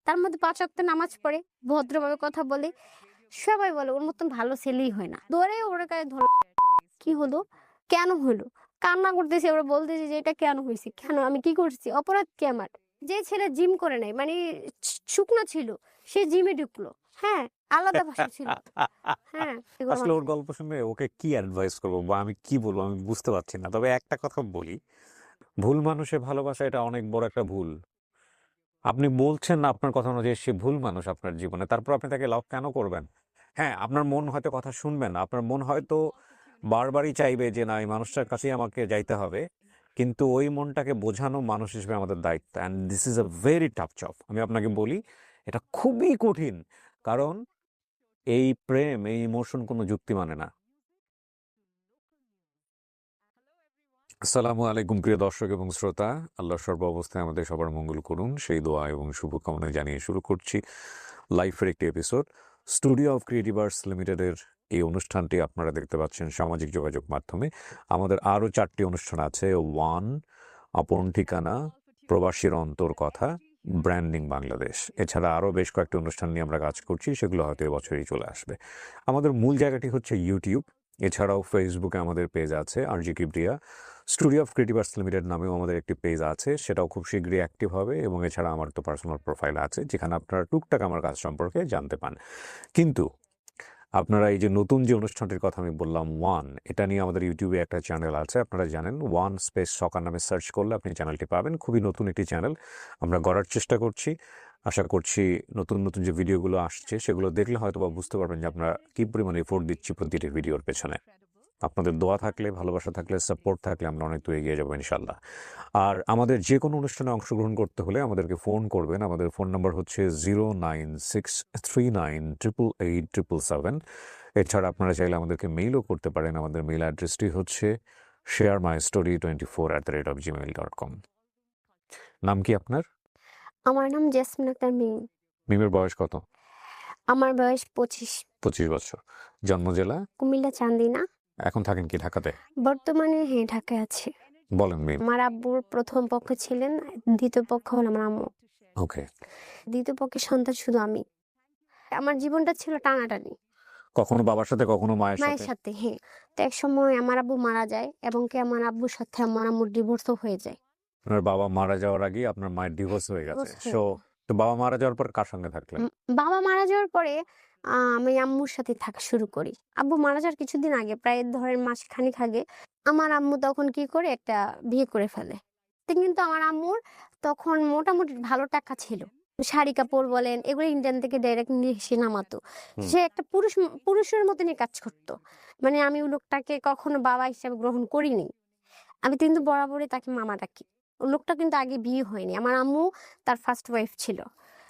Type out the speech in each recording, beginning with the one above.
তার মধ্যে ৫ ওয়াক্ত নামাজ পড়ে, ভদ্রভাবে কথা বলে। সবাই বলে ওর মতন ভালো ছেলেই হয় না। ধরে ওর গায়ে ধরল। কি হলো? কেন হলো? কান্না করতেছি, ওরা বলতেছে যে এটা কেন হইছে? কেন? আমি কি করছি? অপরাধ কি আমার? যে ছেলে জিম করে নাই মানে শুকনা ছিল, সে জিমে ঢুকলো। হ্যাঁ, আলাদা ভাষা ছিল। হ্যাঁ, এগুলো আসলে ওর গল্প শুনে ওকে কি অ্যাডভাইস করবো বা আমি কি বলবো আমি বুঝতে পারছি না। তবে একটা কথা বলি, ভুল মানুষে ভালোবাসা এটা অনেক বড় একটা ভুল। আপনি বলছেন না আপনার কথা অনুযায়ী সে ভুল মানুষ আপনার জীবনে, তারপর আপনি তাকে লাভ কেন করবেন? হ্যাঁ, আপনার মন হয়তো কথা শুনবেন না, আপনার মন হয়তো বারবারই চাইবে যে না এই মানুষটার কাছেই আমাকে যাইতে হবে, কিন্তু ওই মনটাকে বোঝানো মানুষ হিসেবে আমাদের দায়িত্ব। And this is a very tough job. আমি আপনাকে বলি এটা খুবই কঠিন, কারণ এই প্রেম, এই ইমোশন কোনো যুক্তি মানে না। আসসালামু আলাইকুম প্রিয় দর্শক এবং শ্রোতা, আল্লাহ সর্ব অবস্থায় আমাদের সবার মঙ্গল করুন সেই দোয়া এবং শুভকামনা জানিয়ে শুরু করছি লাইফের একটি episode. Studio of creative arts লিমিটেডের এই অনুষ্ঠানটি আপনারা দেখতে পাচ্ছেন সামাজিক যোগাযোগ মাধ্যমে। আমাদের আরও 4টি অনুষ্ঠান আছে, ওয়ান, আপন ঠিকানা, প্রবাসীর অন্তর কথা, ব্র্যান্ডিং বাংলাদেশ। এছাড়া আরও বেশ কয়েকটি অনুষ্ঠান নিয়ে আমরা কাজ করছি, সেগুলো হয়তো এবছরই চলে আসবে। আমাদের মূল জায়গাটি হচ্ছে ইউটিউব, এছাড়াও ফেসবুকে আমাদের পেজ আছে RJ Kibria. Studio of creative arts limited নামেও আমাদের একটি পেজ আছে, সেটাও খুব শীঘ্রই অ্যাক্টিভ হবে। এবং এছাড়া আমার তো পার্সোনাল প্রোফাইল আছে যেখানে আপনারা টুকটাক আমার কাজ সম্পর্কে জানতে পান। কিন্তু আপনারা এই যে নতুন যে অনুষ্ঠানটির কথা আমি বললাম ওয়ান, এটা নিয়ে আমাদের ইউটিউবে একটা চ্যানেল আছে, আপনারা জানেন। ওয়ান স্পেস সকার নামে সার্চ করলে আপনি চ্যানেলটি পাবেন। খুবই নতুন একটি চ্যানেল আমরা গড়ার চেষ্টা করছি। আশা করছি নতুন নতুন যে ভিডিওগুলো আসছে সেগুলো দেখলে হয়তো বা বুঝতে পারবেন যে আমরা কী পরিমাণে এফোর্ট দিচ্ছি প্রতিটি ভিডিওর পেছনে। আপনাদের দোয়া থাকলে, ভালোবাসা থাকলে, সাপোর্ট থাকলে আমরা অনেক দূর এগিয়ে যাবো ইনশাল্লাহ। আর আমাদের যে কোনো অনুষ্ঠানে অংশগ্রহণ করতে হলে আমাদেরকে ফোন করবেন। আমাদের ফোন নাম্বার হচ্ছে 09639887777। এছাড়া আপনারা চাইলে আমাদেরকে মেইলও করতে পারেন। আমাদের মেইল অ্যাড্রেসটি হচ্ছে sharemystory24@gmail.com। নাম কি আপনার? আমার নাম জেসমিন আক্তার মিম। মিমের বয়স কত? আমার বয়স ২৫। 25 বছর। জন্ম জেলা? কুমিল্লা চান্দিনা। এখন থাকেন কি ঢাকাতে? বর্তমানে হ্যাঁ, ঢাকায় আছি। বলেন মিম। আমার আব্বুর ১ম পক্ষ ছিলেন, ২য় পক্ষ হলো আমার আম্মু। ওকে। ২য় পক্ষের সন্তান শুধু আমি। আমার জীবনটা ছিল টানাটানি। কখনো বাবার সাথে কখনো মায়ের মায়ের সাথে? সাথে, হ্যাঁ। তো একসময় আমার আব্বু মারা যায় এবং কি আমার আব্বুর সাথে আমার আম্মুর ডিভোর্সও হয়ে যায়। আপনার বাবা মারা যাওয়ার আগেই আপনার মায়ের ডিভোর্স হয়ে গেছে। ডিভোর্স হয়ে তো বাবা মারা যাওয়ার পর কার সঙ্গে থাকলেন? বাবা মারা যাওয়ার পরে আমি আম্মুর সাথে থাকা শুরু করি। আব্বু মারা যাওয়ার কিছুদিন আগে, প্রায় ধরেন মাসখানেক আগে, আমার আম্মু তখন কি করে একটা বিয়ে করে ফেলে। তো কিন্তু আমার আম্মুর তখন মোটামুটি ভালো টাকা ছিল। শাড়ি কাপড় বলেন এগুলো ইন্ডিয়ান থেকে ডাইরেক্ট নিয়ে এসে নামাতো। হুম। সে একটা পুরুষের মতনই কাজ করতো। মানে আমি ওই লোকটাকে কখনো বাবা হিসেবে গ্রহণ করিনি। আমি কিন্তু বরাবরই তাকে মামা ডাকি। ও লোকটা কিন্তু আগে বিয়ে হয়নি। আমার আম্মু তার ফার্স্ট ওয়াইফ ছিল।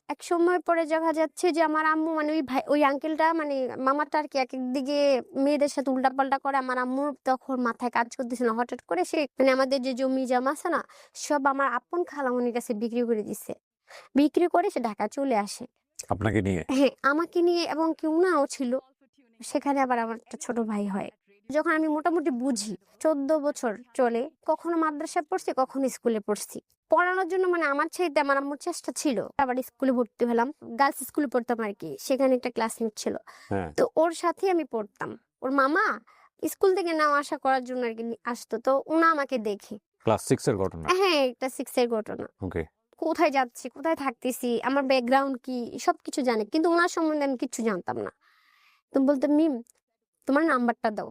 এক সময় পরে দেখা যাচ্ছে যে আমার আম্মু মানে ওই আঙ্কেলটা মানে মামাটা আরকি একেক দিকে মেয়েদের সাথে উল্টাপাল্টা করে। আমার আম্মুর তখন মাথায় কাজ করতেছে না। হঠাৎ করে সে মানে আমাদের যে জমি জমা আছে না, সব আমার আপন খালামণির কাছে বিক্রি করে দিছে। বিক্রি করে সে ঢাকা চলে আসে। আপনাকে নিয়ে? হ্যাঁ, আমাকে নিয়ে এবং কি উনাও ছিল। সেখানে আবার আমার একটা ছোট ভাই হয়। যখন আমি মোটামুটি বুঝি, ১৪ বছর চলে। কখনো মাদ্রাসায় পড়ছি, কখনো স্কুলে পড়ছি। পড়ানোর জন্য মানে আমার চাইতে আমার আম্মুর চেষ্টা ছিল। আবার স্কুলে ভর্তি হলাম। গার্লস স্কুলে পড়তাম আরকি। সেখানে একটা ক্লাসমেট ছিল। হ্যাঁ। তো ওর সাথেই আমি পড়তাম। ওর মামা স্কুল থেকে নেওয়া আসা করার জন্য আরকি আসতো। তো উনি আমাকে দেখে। ক্লাস 6 এর ঘটনা? হ্যাঁ, এটা 6 এর ঘটনা। ওকে। কোথায় যাচ্ছি, কোথায় থাকতেছি, আমার ব্যাকগ্রাউন্ড কি সবকিছু জানে। কিন্তু উনার সম্বন্ধে আমি কিচ্ছু জানতাম না। তো বলতো, "মিম তোমার নাম্বারটা দাও।"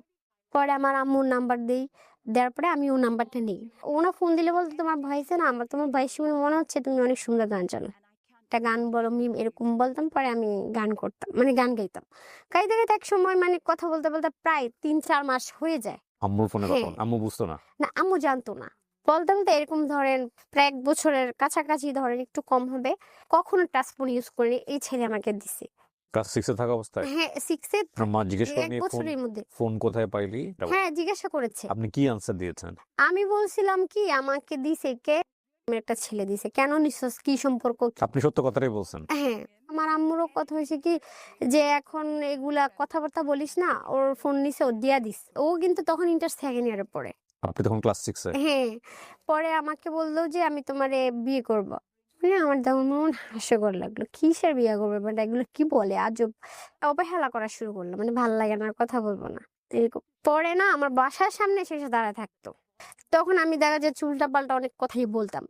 পরে আমার আম্মুর নাম্বার দেই। দেওয়ার পরে আমি ওর নাম্বারটা নেই। ওনা ফোন দিলে বলতো, "তোমার ভয়েসে না তোমার ভয়েস শুনে মনে হচ্ছে তুমি অনেক সুন্দর গান জানো। একটা গান বলো মিম।" এরকম বলতাম। পরে আমি গান করতাম। মানে গান গাইতাম। গাইতে, গাইতে একসময় মানে কথা বলতে, বলতে প্রায় ৩-৪ মাস হয়ে যায়। আম্মুর ফোনে হ্যাঁ। তখন আম্মু বুঝতো না? না, আম্মু জানতো না। বলতে, বলতে এরকম ধরেন প্রায় ১ বছরের কাছাকাছি ধরেন একটু কম হবে। কখনো টাচ ফোন ইউজ করিনি। এই ছেলে আমাকে দিছে। ক্লাস 6 এ থাকা অবস্থায়? হ্যাঁ, 6 এ আপনার মা জিজ্ঞেস ১ করেনি ফোন বছরের মধ্যে। ফোন কোথায় পাইলি? হ্যাঁ, জিজ্ঞাসা করেছে। আপনি কি আনসার দিয়েছেন? আমি বলছিলাম কি আমাকে দিছে কে? আমার একটা ছেলে দিছে। কেন নিছস? কি সম্পর্ক কি? আপনি সত্য কথাটাই বলছেন? হ্যাঁ, আমার আম্মুরও কথা হইছে কি যে এখন এগুলা কথাবার্তা বলিস না। ওর ফোন নিছে, ও দিয়া দিস। ও কিন্তু তখন ইন্টার 2nd ইয়ারে পড়ে। আপনি তখন ক্লাস 6 এ? হ্যাঁ, পরে আমাকে বলল যে আমি তোমারে বিয়ে করব। মানে আমার তখন মন হাস্যকর লাগলো, কিসের বিয়ে করবে, বাট এগুলো কি বলে আজব, অবহেলা করা শুরু করলো, মানে ভাল লাগে না, আর কথা বলবো না এরকম। পরে না আমার বাসার সামনে সে এসে দাঁড়ায় থাকতো, তখন আমি দেখা যায় উল্টা পাল্টা অনেক কথাই বলতাম,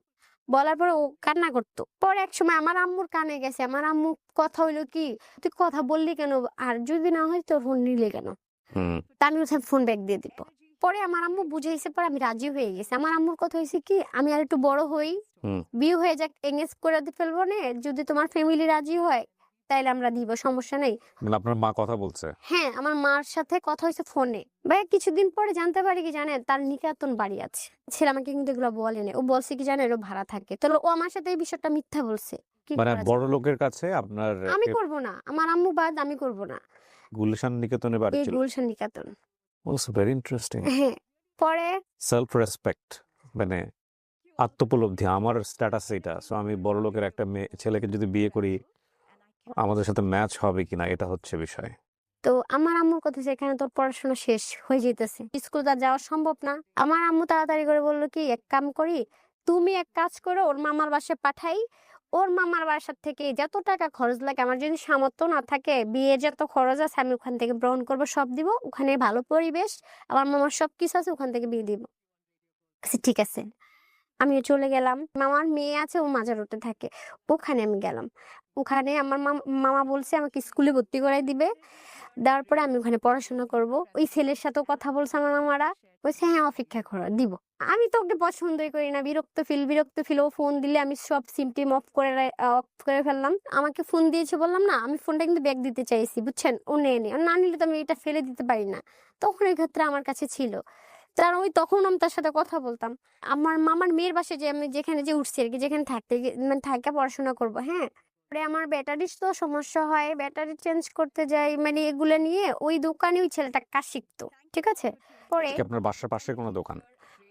বলার পরে ও কান্না করতো। পরে এক সময় আমার আম্মুর কানে গেছে, আমার আম্মু কথা হইলো কি, তুই কথা বললি কেন, আর যদি না হয় তোর ফোন নিলে কেন, হুম তা আমি বলছিলাম ফোন ব্যাক দিয়ে দিব। পরে আমার আম্মু বুঝাইছে, পরে আমি রাজি হয়ে গেছি। আমার আম্মুর কথা হয়েছে কি, আমি আর একটু বড় হই, হুম বিয়ে হয়ে যাক, এঙ্গেজ করে ফেলবো না, যদি তোমার ফ্যামিলি রাজি হয় তাইলে আমরা দিব, সমস্যা নেই। মানে আপনার মা কথা বলছে? হ্যাঁ, আমার মার সাথে কথা হয়েছে ফোনে। ভাই কিছুদিন পরে জানতে পারি কি জানেন, তার নিকাতন বাড়ি আছে। ছেলে আমাকে কিন্তু এগুলো বলেনি, ও বলছে কি জানেন, ও ভাড়া থাকে। তাহলে ও আমার সাথে এই বিষয়টা মিথ্যা বলছে, কি মানে করা যায়? বড় লোকের কাছে আপনার আমি করব না, আমার আম্মু বাদ আমি করব না। গুলশান নিকেতনে বাড়ি এই ছিল? Gulshan Niketan. Also very interesting. হ্যাঁ, পরে সেলফ রেসপেক্ট, মানে আত্মোপলব্ধি, আমার স্ট্যাটাস এটা, সো আমি বড় লোকের একটা মেয়ে ছেলেকে যদি বিয়ে করি আমাদের সাথে ম্যাচ হবে কিনা, এটা হচ্ছে বিষয়। তো আমার আম্মুর কথা হচ্ছে, এখানে তোর পড়াশোনা শেষ হয়ে যেতেছে, স্কুল তো আর যাওয়া সম্ভব না। আমার আম্মু তাড়াতাড়ি করে বললো কি, এক কাম করি, তুমি এক কাজ করো, ওর মামার বাসায় পাঠাই, ওর মামার বাসার থেকে যত টাকা খরচ লাগে, আমার যদি সামর্থ্য না থাকে, বিয়ের যত খরচ আছে আমি ওখান থেকে গ্রহণ করবো, সব দিব, ওখানে ভালো পরিবেশ, আমার মামার সবকিছু আছে, ওখান থেকে বিয়ে দিব। আচ্ছা, ঠিক আছে। আমিও চলে গেলাম, মামার মেয়ে আছে, ও মাজার রোডে থাকে, ওখানে আমি গেলাম। ওখানে আমার মামা বলছে আমাকে স্কুলে ভর্তি করাই দিবে, দেওয়ার পরে আমি ওখানে পড়াশোনা করব। ওই ছেলের সাথেও কথা বলছে আমার মামারা, বলছে হ্যাঁ অপেক্ষা করো, দিব। আমি তো ওকে পছন্দই করি না, বিরক্ত ফিল, ও ফোন দিলে আমি সব সিম টিম অফ করে ফেললাম। আমাকে ফোন দিয়েছে বললাম না, আমি ফোনটা কিন্তু ব্যাক দিতে চাইছি, বুঝছেন, ও নেয়নি, আর না নিলে তো আমি এটা ফেলে দিতে পারি না, তখন এই ক্ষেত্রে আমার কাছে ছিল। কারণ ওই তখন আমি তার সাথে কথা বলতাম। আমার মামার মেয়ের বাসায় যে আমি যেখানে যে উঠছি আর কি, যেখানে থাকতে মানে থাকা পড়াশোনা করব, হ্যাঁ। পরে আমার ব্যাটারির তো সমস্যা হয়, ব্যাটারি চেঞ্জ করতে যাই, মানে এগুলো নিয়ে ওই দোকানে ওই ছেলেটা কাজ শিখতো, ঠিক আছে। পরে কি আপনার বাসার পাশে কোনো দোকান?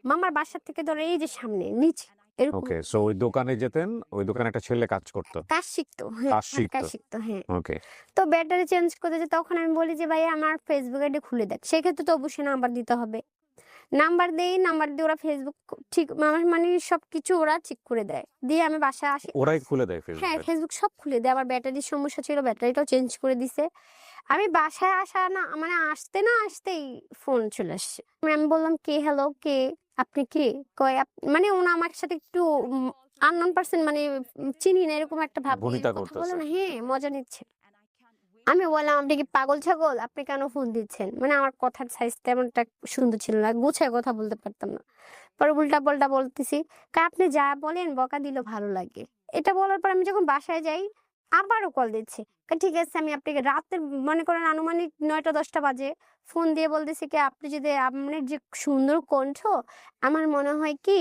মামার বাসার থেকে ধরো এই যে সামনে নিচে এরকম ওকে, সো ওই দোকানে যেতেন, ওই দোকানে একটা ছেলে কাজ করতো, কাজ শিখতো, হ্যাঁ কাজ শিখতো। কাজ শিখতো, হ্যাঁ। ওকে, তো ব্যাটারি চেঞ্জ করতে যে তখন আমি বলি যে ভাই আমার ফেসবুক আইডি খুলে দেখ, সেক্ষেত্রে তো অবশ্যই নাম্বার দিতে হবে। নাম্বার দিয়ে ওরা ফেসবুক ঠিক মানে সবকিছু ওরা ঠিক করে দেয়, দিয়ে আমি বাসায় আসি। ওরাই খুলে দেয় হ্যাঁ, ফেসবুক? ফেসবুক সব খুলে দেয়। আবার ব্যাটারির সমস্যা ছিল, ব্যাটারিটাও চেঞ্জ করে দিছে। আমি বাসায় আসা না মানে আসতে না আসতেই ফোন চলে আসছে। আমি বললাম কে, হ্যালো কে, আপনি কে, কয় মানে ওনা আমার সাথে একটু আননোন পার্সন, মানে চিনি না এরকম একটা ভাব নিয়ে ভনিতা কথা বলে করতেছে? না, হ্যাঁ মজা নিচ্ছে। আমি বললাম আপনি কি পাগল ছাগল, আপনি কেন ফোন দিচ্ছেন, মানে আমার কথার সাইজ তেমনটা সুন্দর ছিল না, গুছায় কথা বলতে পারতাম না। পরে উল্টা পাল্টা বলতেছি, আপনি যা বলেন বকা দিলে ভালো লাগে। এটা বলার পর আমি যখন বাসায় যাই, আবারও কল দিচ্ছে, ঠিক আছে আমি আপনাকে রাতের মনে করেন আনুমানিক 9টা-10টা বাজে ফোন দিয়ে বলতেছি কি, আপনি যদি আপনার যে সুন্দর কণ্ঠ, আমার মনে হয় কি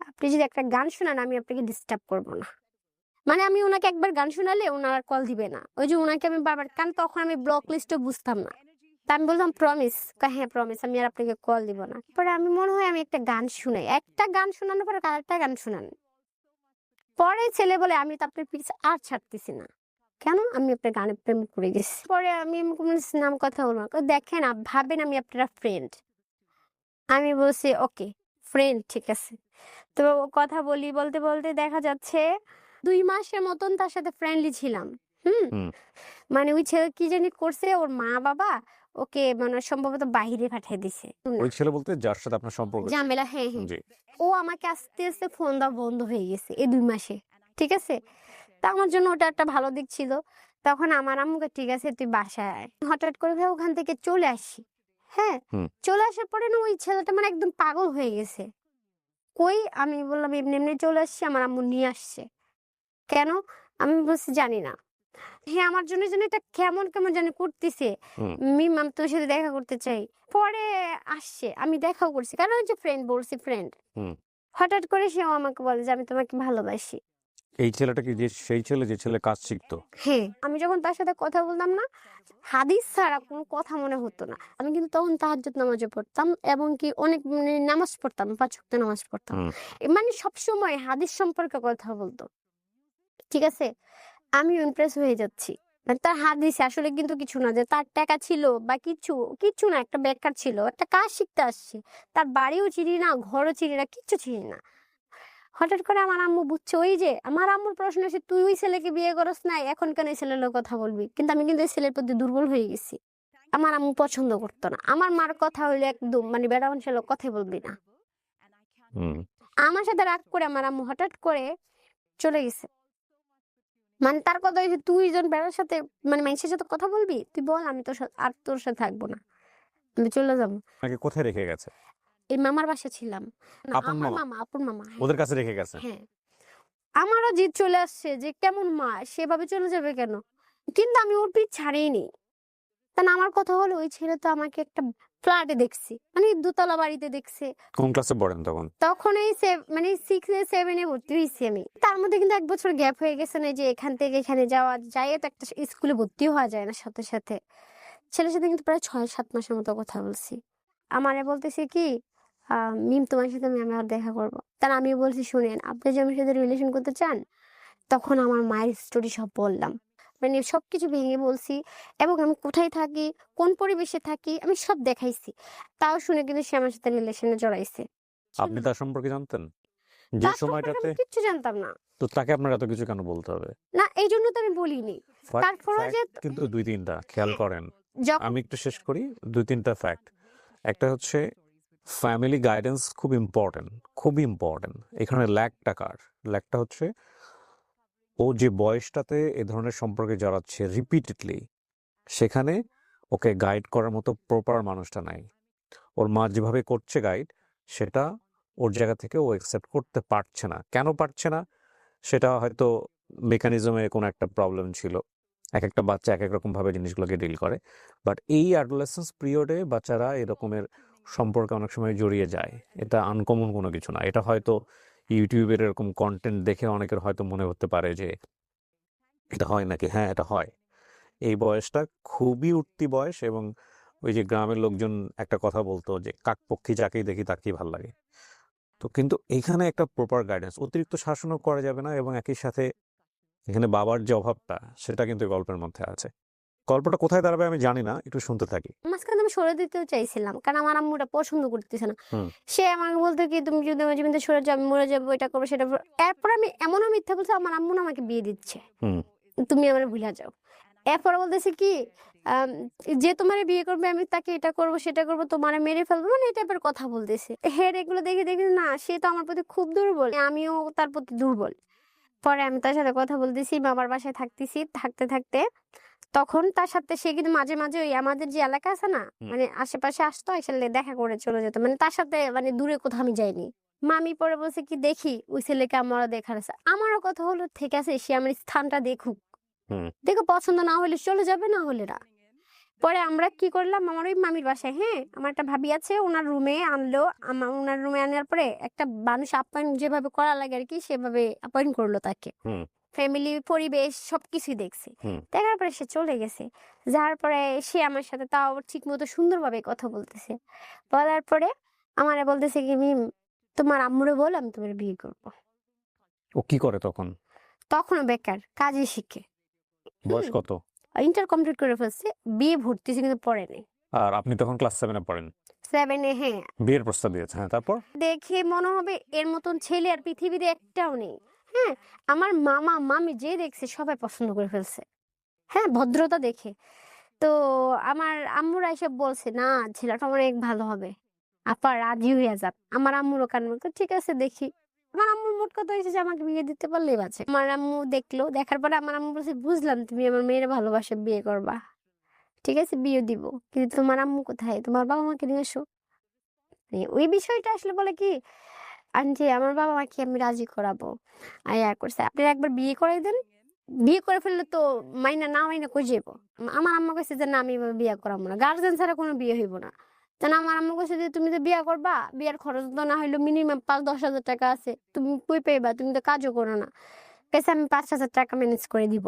আপনি যদি একটা গান শোনান আমি আপনাকে ডিস্টার্ব করবো না। মানে আমি ওনাকে একবার গান শোনালে ওনার আর কল দিবে না, ওই যে ওনাকে আমি বারবার, কারণ তখন আমি ব্লক লিস্টে বুঝতাম না। তা আমি বললাম প্রমিস, হ্যাঁ প্রমিস, আমি আর আপনাকে কল দিব না। পরে আমি মনে হয় আমি একটা গান শুনাই, একটা গান শোনানোর পরে আরেকটা গান শোনান। পরে ছেলে বলে আমি তো আপনার পিছে আর ছাড়তেছি না, কেন, আমি আপনার গানের প্রেমে পড়ে গেছি। পরে আমি নাম কথা বলবো না, দেখেন ভাবেন আমি আপনারা ফ্রেন্ড। আমি বলছি ওকে ফ্রেন্ড, ঠিক আছে। তো কথা বলতে বলতে দেখা যাচ্ছে 2 মাসের মতন তার সাথে ফ্রেন্ডলি ছিলাম। হুম, হুম মানে ওই ছেলে কি জানি করছে, ওর মা বাবা ওকে মানে সম্ভবত বাহিরে পাঠিয়ে দিছে। ওই ছেলে বলতে যার সাথে আপনার সম্পর্ক ছিল? ঝামেলা, হ্যাঁ হ্যাঁ। জি। ও আমাকে আস্তে আস্তে ফোন দেওয়া বন্ধ হয়ে গেছে এই 2 মাসে, ঠিক আছে। তা আমার জন্য ওটা একটা ভালো দিক ছিল। তখন আমার আম্মুকে, ঠিক আছে তুই বাসায় আয়, হঠাৎ করে ভাই ওখান থেকে চলে আসি। হ্যাঁ, হুম চলে আসার পরে না ওই ছেলেটা মানে একদম পাগল হয়ে গেছে। কই, আমি বললাম এমনি এমনি চলে আসছি, আমার আম্মু নিয়ে আসছে। কেন, আমি বলছি জানি না। হ্যাঁ, আমার জন্য যেন এটা কেমন কেমন জানি করতেছে, হুম আমি তোর সাথে দেখা করতে চাই। পরে আসছে, আমি দেখাও করছি, কারণ ওই যে ফ্রেন্ড বলছি ফ্রেন্ড। হুম হঠাৎ করে সেও আমাকে বলে যে আমি তোমাকে ভালোবাসি। এই ছেলেটা কি যে সেই ছেলে যে ছেলে কাজ শিখতো? হ্যাঁ, আমি যখন তার সাথে কথা বলতাম না, হাদিস ছাড়া কোনো কথা মনে হতো না। আমি কিন্তু তখন তাহাজ্জুদ নামাজও পড়তাম, এবং কি অনেক মানে নামাজ পড়তাম, 5 ওয়াক্ত নামাজ পড়তাম। হুম মানে সবসময় হাদিস সম্পর্কে কথা বলতো, ঠিক আছে। আমি ইমপ্রেস হয়ে যাচ্ছি, মানে তার হাদিসে আসলে কিন্তু কিছু না, যে তার টাকা ছিল বা কিছু না, একটা বেকার ছিল, একটা কাজ শিখতে আসছে, তার বাড়িও চিনি না, ঘরও চিনি না, কিচ্ছু চিনি না। হঠাৎ করে আমার আম্মু বুঝছে, ওই যে আমার আম্মুর প্রশ্ন এসে, তুই ওই ছেলেকে বিয়ে করস নাই, এখন কেন এই ছেলের লোক কথা বলবি? কিন্তু আমি কিন্তু এই ছেলের প্রতি দুর্বল হয়ে গেছি। আমার আম্মু পছন্দ করতো না। আমার মার কথা হইলো একদম মানে বেড়া মানুষের লোক কথাই বলবি না। হুম। আমার সাথে রাগ করে আমার আম্মু হঠাৎ করে চলে গেছে। মানে তার কথা হয়েছে, তুই জন বেড়ার সাথে মানে মানুষের সাথে কথা বলবি, তুই বল, আমি তোর সাথে আর তোর সাথে থাকবো না, আমি চলে যাবো। আপনাকে কোথায় রেখে গেছে? এই মামার বাসা ছিলাম না, আপন আমার মামা? মামা, আপুর মামা। হ্যাঁ, ওদের কাছে রেখে গেছে? হ্যাঁ। আমারও জিদ চলে আসছে যে কেমন মা, সেভাবে চলে যাবে কেন? কিন্তু আমি ওর পিঠ ছাড়িনি। কারণ আমার কথা হলো, ওই ছেলে তো আমাকে একটা ফ্ল্যাটে দেখছি, মানে দোতলা বাড়িতে দেখছে। কোন ক্লাসে পড়েন তখন? তখন এই মানে 6 এ 7 এ ভর্তি হয়েছি আমি। তার মধ্যে কিন্তু 1 বছর গ্যাপ হয়ে গেছে না, যে এখান থেকে এখানে যাওয়া যায়, তো একটা স্কুলে ভর্তি হওয়া যায় না সাথে সাথে। ছেলের সাথে কিন্তু প্রায় 6-7 মাসের মতো কথা বলছি। আমারে বলতেছে কি, মিম তোমার সাথে আমি আবার দেখা করবো। তার আমিও বলছি, শুনেন, আপনি যে আমার সাথে রিলেশন করতে চান? তখন আমার মায়ের স্টোরি সব বললাম, মানে সবকিছু ভেঙে বলছি, এবং আমি কোথায় থাকি, কোন পরিবেশে থাকি, আমি সব দেখাইছি। তাও শুনে কিন্তু সে আমার সাথে রিলেশনে জড়াইছে। আপনি তার সম্পর্কে জানতেন যে তার সম্পর্কে সময়টাতে? আমি কিচ্ছু জানতাম না। তো তাকে আপনার এত কিছু কেন বলতে হবে? না, এই জন্য তো আমি বলিনি। তারপরেও যে ফ্যাক্ট কিন্তু 2-3টা খেয়াল করেন। যখন আমি একটু শেষ করি। 2-3টা ফ্যাক্ট। একটা হচ্ছে ফ্যামিলি গাইডেন্স খুব ইম্পর্টেন্ট, খুবই ইম্পর্টেন্ট। এখানে ল্যাকটা কার? ল্যাকটা হচ্ছে ও যে বয়সটাতে এ ধরনের সম্পর্কে জড়াচ্ছে রিপিটেডলি, সেখানে ওকে গাইড করার মতো প্রপার মানুষটা নাই। ওর মা যেভাবে করছে গাইড, সেটা ওর জায়গা থেকে ও অ্যাকসেপ্ট করতে পারছে না। কেন পারছে না? সেটা হয়তো মেকানিজমে কোনো একটা প্রবলেম ছিল। একেকটা বাচ্চা একেক রকমভাবে জিনিসগুলোকে ডিল করে। বাট এই অ্যাডোলেসেন্স পিরিয়ডে বাচ্চারা এরকমের সম্পর্কে অনেক সময় জড়িয়ে যায়। এটা আনকমন কোনো কিছু না। এটা হয়তো ইউটিউবের এরকম কনটেন্ট দেখে অনেকের হয়তো মনে হতে পারে যে এটা হয় নাকি? হ্যাঁ, এটা হয়। এই বয়সটা খুবই উঠতি বয়স, এবং ওই যে গ্রামের লোকজন একটা কথা বলতো যে কাকপক্ষী যাকেই দেখি তাকেই ভাল লাগে। তো কিন্তু এইখানে একটা প্রপার গাইডেন্স, অতিরিক্ত শাসনও করা যাবে না, এবং একই সাথে এখানে বাবার যে অভাবটা সেটা কিন্তু এই গল্পের মধ্যে আছে। গল্পটা কোথায় দাঁড়াবে আমি জানি না, একটু শুনতে থাকি। মাঝখানে আমি সরে দিতেও চাইছিলাম, কারণ আমার আম্মুটা পছন্দ করতেছে না। হুম। সে আমাকে বলতো কি, তুমি যদি আমার জীবন থেকে সরে যাও, আমি মরে যাবো, এটা করবো সেটা করবো। এরপর আমি এমনও মিথ্যা বলছি, আমার আম্মু না আমাকে বিয়ে দিচ্ছে, হুম। তুমি আমার ভুলে যাও। এরপরে বলতেছে কি, আম, যে তোমার বিয়ে করবে আমি তাকে এটা করবো সেটা করবো, তোমার মেরে ফেলবো, মানে এই টাইপের কথা বলতেছে। হের এগুলো দেখে দেখে না, সে তো আমার প্রতি খুব দুর্বল, আমিও তার প্রতি দুর্বল। পরে আমি তার সাথে কথা বলতেছি, বাবার বাসায় থাকতেছি, থাকতে থাকতে তখন তার সাথে সে কিন্তু মাঝে মাঝে ওই আমাদের যে এলাকা আছে না, হুম। মানে আশেপাশে আসতো, আসলে দেখা করে চলে যেত, মানে তার সাথে মানে দূরে কোথাও আমি যাইনি। মামি পরে বলছে কি, দেখি ওই ছেলেকে আমারও দেখার আছে। আমারও কথা হলো, ঠিক আছে, সে আমার স্থানটা দেখুক, হুম। দেখো পছন্দ না হলে চলে যাবে, না হলে না। পরে আমরা কি করলাম, আমার ওই মামির বাসায়, হ্যাঁ, আমার একটা ভাবি আছে, ওনার রুমে আনলো। ওনার রুমে আনার পরে একটা মানুষ আপ্যায়ন যেভাবে করা লাগে আর কি, সেভাবে আপ্যায়ন করলো তাকে। হুম। ফ্যামিলি, পরিবেশ সবকিছুই দেখছে। হুম। দেখার পরে সে চলে গেছে। যাওয়ার পরে সে আমার সাথে তাও ঠিক মতো সুন্দরভাবে কথা বলতেছে। বলার পরে আমারে বলতেছে কি, মিম, তোমার আম্মুরে বল আমি তোমার বিয়ে করবো। ও কি করে তখন? তখনও বেকার, কাজে শিখে। বয়স কত? ইন্টার কমপ্লিট করে ফেলছে, বিয়ে ভর্তিছে কিন্তু পড়ে নাই। আর আপনি তখন ক্লাস 7-এ পড়েন? 7-এ, হ্যাঁ। বিয়ের প্রস্তাব দিয়েছে, হ্যাঁ, তারপর? দেখে মনে হবে এর মতন ছেলে আর পৃথিবীতে একটাও নেই। হ্যাঁ, আমার মামা মামি যে দেখছে সবাই পছন্দ করে ফেলছে। হ্যাঁ, ভদ্রতা দেখে। তো আমার আম্মুরা এসে বলছে, না, ছেলেটা অনেক ভালো হবে, আপা রাজি হইয়া যান। আমার আম্মুরও কান বলতো, ঠিক আছে দেখি। আমার আম্মুর মোট কথা হয়েছে যে আমাকে বিয়ে দিতে পারলেই বাঁচে। আমার আম্মু দেখলো, দেখার পরে আমার আম্মু বলছে, বুঝলাম তুমি আমার মেয়ের ভালোবাসে বিয়ে করবা, ঠিক আছে বিয়ে দিব, কিন্তু তোমার আম্মু কোথায়, তোমার বাবা মাকে নিয়ে এসো। ওই বিষয়টা আসলে বলে কি, আন্টি আমার বাবা মাকে আমি রাজি করাবো। আয়া করছে, আপনি একবার বিয়ে করাই দেন, বিয়ে করে ফেললে তো মাইনা না মাইনা কই যাবো। আমার আম্মা কইছে যে না, আমি এভাবে বিয়ে করাবো না, গার্জেন ছাড়া কোনো বিয়ে হইব না। তাই আমার আম্মা কইছে যে তুমি তো বিয়ে করবা, বিয়ের খরচ তো না হইলো মিনিমাম 5-10 হাজার টাকা আছে, তুমি কই পাইবা, তুমি তো কাজও করো না। কইছে আমি 5,000 টাকা ম্যানেজ করে দিব।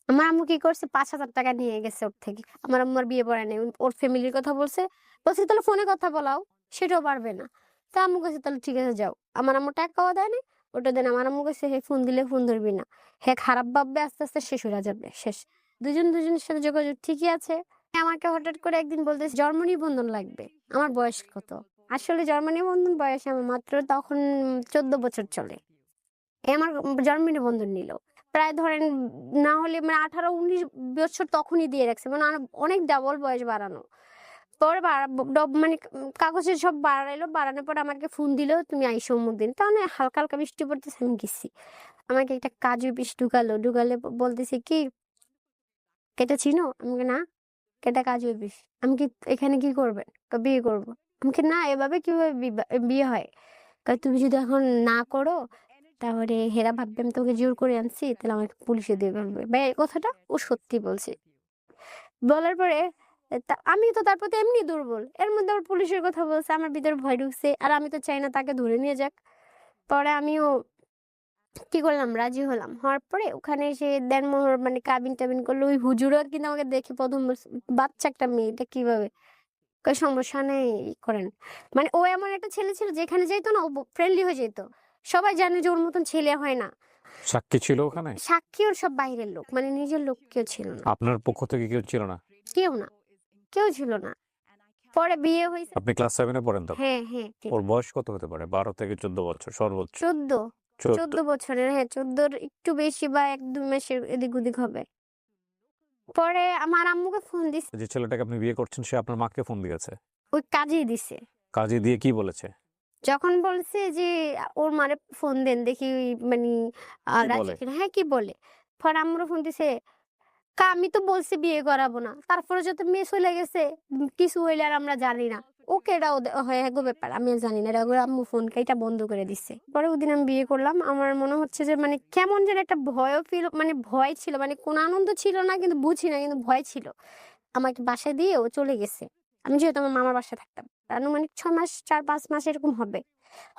আমার আম্মু কি করছে, 5,000 টাকা নিয়ে গেছে ওর থেকে। আমার আম্মার বিয়ে পড়ায় নাই, ওর ফ্যামিলির কথা বলছে। বলছে তাহলে ফোনে কথা বলাও, সেটাও পারবে না। তা আম্মু কাছে, তাহলে ঠিক আছে যাও। আমার আম্মু টাকাও দেয় না, ওটা দেন। আমার আম্মু কাছে, হে ফোন দিলে ফোন ধরবি না, হে খারাপ ভাববে, আস্তে আস্তে শেষ হয়ে যাবে, শেষ। দুজন দুজনের সাথে যোগাযোগ ঠিকই আছে। আমাকে হঠাৎ করে একদিন বলতেছে জন্ম নিবন্ধন লাগবে। আমার বয়স কত? আসলে জন্ম নিবন্ধন বয়স আমার মাত্র তখন 14 বছর চলে। এ আমার জন্ম নিবন্ধন নিল। প্রায় ধরেন না হলে মানে 18-19 বছর তখনই দিয়ে রাখছে। মানে অনেক ডাবল বয়স বাড়ানো। পরে মানে কাগজে সব বাড়াইলো। বাড়ানোর পর আমাকে ফোন দিল, "তুমি আইসো অমুক দিন।" তখন হালকা, হালকা বৃষ্টি পড়তেছে, আমি গেছি। আমাকে একটা কাজু পিস ঢুকালো। ঢুকালে বলতেছে কি, "এটা চিনো?" আমি বলি, "না।" "এটা কাজু পিস।" আমি কি, "এখানে কি করবেন?" কয়, "বিয়ে করব।" আমি কি, "না, এভাবে কিভাবে বিয়ে হয়?" কয়, "তুমি যদি এখন না করো তাহলে হেরা ভাববে আমি তোকে জোর করে আনছি, তাহলে আমাকে পুলিশে দিয়ে ফেলবে।" ভাই এই কথাটা ও সত্যি বলছে। বলার পরে আমি তো তার প্রতি এমনি দুর্বল। এর মধ্যে আবার পুলিশের কথা বলছে, আমার ভিতরে ভয় ঢুকছে। আর আমি তো চাই না তাকে ধরে নিয়ে যাক। পরে আমিও কি করলাম, রাজি হলাম। হওয়ার পরে ওখানে এসে দেনমোহর মানে কাবিন-টাবিন করলো। ওই হুজুরও কিন্তু আমাকে দেখে ১ম বলছে, "বাচ্চা একটা মেয়ে, এটা কিভাবে?" কই, "সমস্যা নেই, করেন।" মানে ও এমন একটা ছেলে ছিল, যেখানে যাইতো না ও ফ্রেন্ডলি হয়ে যেত। সবাই জানে যে ওর মতন ছেলে হয় না। সাক্ষী ছিল ওখানে? সাক্ষী ওর সব বাইরের লোক। মানে নিজের লোক কেউ ছিল না। আপনার পক্ষ থেকে কেউ ছিল না? কেউ না, কেউ ছিল না। পরে বিয়ে হইছে। আপনি ক্লাস 7 এ পড়েন তখন? হ্যাঁ, হ্যাঁ, ঠিক। ওর বয়স কত হতে পারে? ১২ থেকে ১৪ বছর সর্বোচ্চ। ১৪, ১৪। ১৪ বছরের। হ্যাঁ, ১৪ র একটু বেশি বা ১-২ মাসের এদিক ওদিক হবে। পরে আমার আম্মুকে ফোন দিছি। যে ছেলেটাকে আপনি বিয়ে করছেন সে আপনার মাকে ফোন দিয়েছে। ওই কাজেই দিছে। কাজে দিয়ে কি বলেছে? যখন বলছে যে ওর মারে ফোন দেন দেখি মানি কি রাজি বলে? কিনা। হ্যাঁ, কি বলে? পরে আম্মুরও ফোন দিছে। আমি তো বলছি বিয়ে করাবো না। তারপরে যত মেয়ে চলে গেছে, কিছু হইলে আর আমরা জানি না। ওকে এটা হয় এগো ব্যাপার। আমি আর জানি না। এটা ওর আম্মু ফোন কাইটা বন্ধ করে দিছে। পরে ওদিন আমি বিয়ে করলাম। আমার মনে হচ্ছে যে মানে কেমন যেন একটা ভয়ও মানে ভয় ছিল। মানে কোনো আনন্দ ছিল না, কিন্তু বুঝি না, কিন্তু ভয় ছিল। আমাকে বাসায় দিয়ে ও চলে গেছে। আমি যেহেতু আমার মামার বাসায় থাকতাম। আনুমানিক ৬ মাস, ৪-৫ মাস এরকম হবে।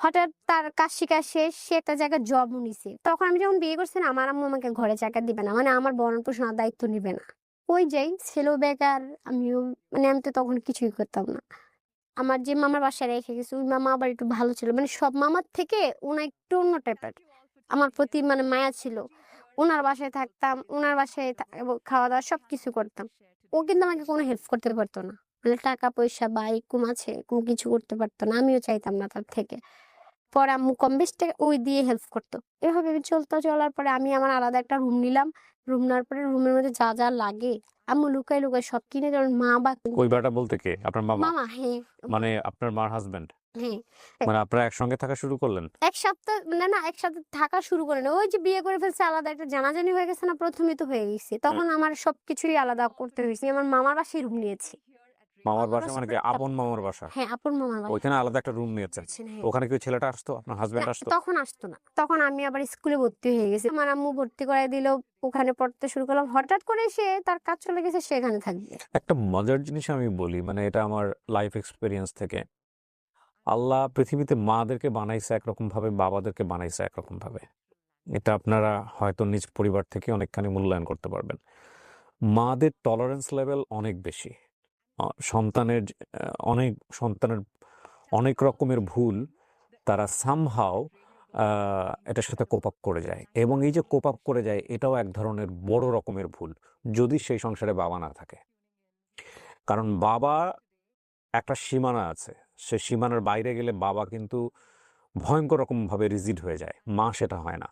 হঠাৎ তার কাজ শিখা শেষ, সে একটা জায়গায় জবও নিছে। তখন আমি যখন বিয়ে করছি না, আমার আম্মু আমাকে ঘরে জায়গা দিবে না। মানে আমার ভরণ-পোষণের দায়িত্ব নিবে না। ওই যাই, ছেলেও বেকার, আমিও মানে আমি তো তখন কিছুই করতাম না। আমার যে মামার বাসায় রেখে গেছি, ওই মামা আবার একটু ভালো ছিল। মানে সব মামার থেকে উনি একটু অন্য টাইপের। আমার প্রতি মানে মায়া ছিল। উনার বাসায় থাকতাম, উনার বাসায় খাওয়া-দাওয়া সবকিছু করতাম। ও কিন্তু আমাকে কোনো হেল্প করতে পারত না। মানে টাকা-পয়সা বা এরকম আছে, কোনো কিছু করতে পারত না। আমিও চাইতাম না তার থেকে। পরে আম্মু কম বেশ টাকা ওই দিয়ে হেল্প করতো। এভাবে চলার পরে আমি আমার আলাদা একটা রুম নিলাম। রুম নেওয়ার পরে রুমের মধ্যে যা, যা লাগে আম্মু লুকায়, লুকায় সব কিনে দেন। মা বা ওই বেটা বলতে কে? আপনার মামা? মামা, হ্যাঁ, মানে আপনার মার হাসব্যান্ড? হ্যাঁ। মানে আপনারা একসঙ্গে থাকা শুরু করলেন? ১ সপ্তাহ না, একসাথে থাকা শুরু করে না। ওই যে বিয়ে করে ফেলছে, আলাদা একটা জানাজানি হয়ে গেছে না, ১ম এই তো হয়ে গেছে। তখন আমার সবকিছুই আলাদা করতে হয়েছে। আমার মামার বাসায় রুম নিয়েছি। মামার মামার বাসা বাসায় মানে কি পরে আপন মামার বাসা? হ্যাঁ, আপন মামার বাসা। ওইখানে আলাদা একটা রুম নিয়েছেন। হ্যাঁ। ওখানে কি ওই ছেলেটা আসতো? আপনার না, হাসব্যান্ড আসতো? তখন আসতো না। তখন আমি আবার স্কুলে ভর্তি হয়ে গেছি। আমার আম্মু ভর্তি করায় দিল। ওখানে পড়তে শুরু করলাম। হঠাৎ করে সে তার কাজ চলে গেছে, সে এখানে থাকবে। একটা মজার জিনিস আমি বলি, মানে এটা আমার লাইফ এক্সপেরিয়েন্স থেকে। আল্লাহ পৃথিবীতে মাদেরকে বানাইছে একরকম ভাবে, বাবাদেরকে বানাইছে একরকম ভাবে। এটা আপনারা হয়তো নিজ পরিবার থেকে অনেকখানি মূল্যায়ন করতে পারবেন। মাদের টলারেন্স লেভেল অনেক বেশি। সন্তানের সন্তানের অনেক রকমের ভুল তারা সামহাও এটার সাথে কোপ আপ করে যায়, এবং এই যে কোপ আপ করে যায় এটাও এক ধরনের বড় রকমের ভুল যদি সেই সংসারে বাবা না থাকে। কারণ বাবা একটা সীমানা আছে, সে সীমানার বাইরে গেলে বাবা কিন্তু ভয়ঙ্কর রকমভাবে রিজিড হয়ে যায়। মা সেটা হয় না।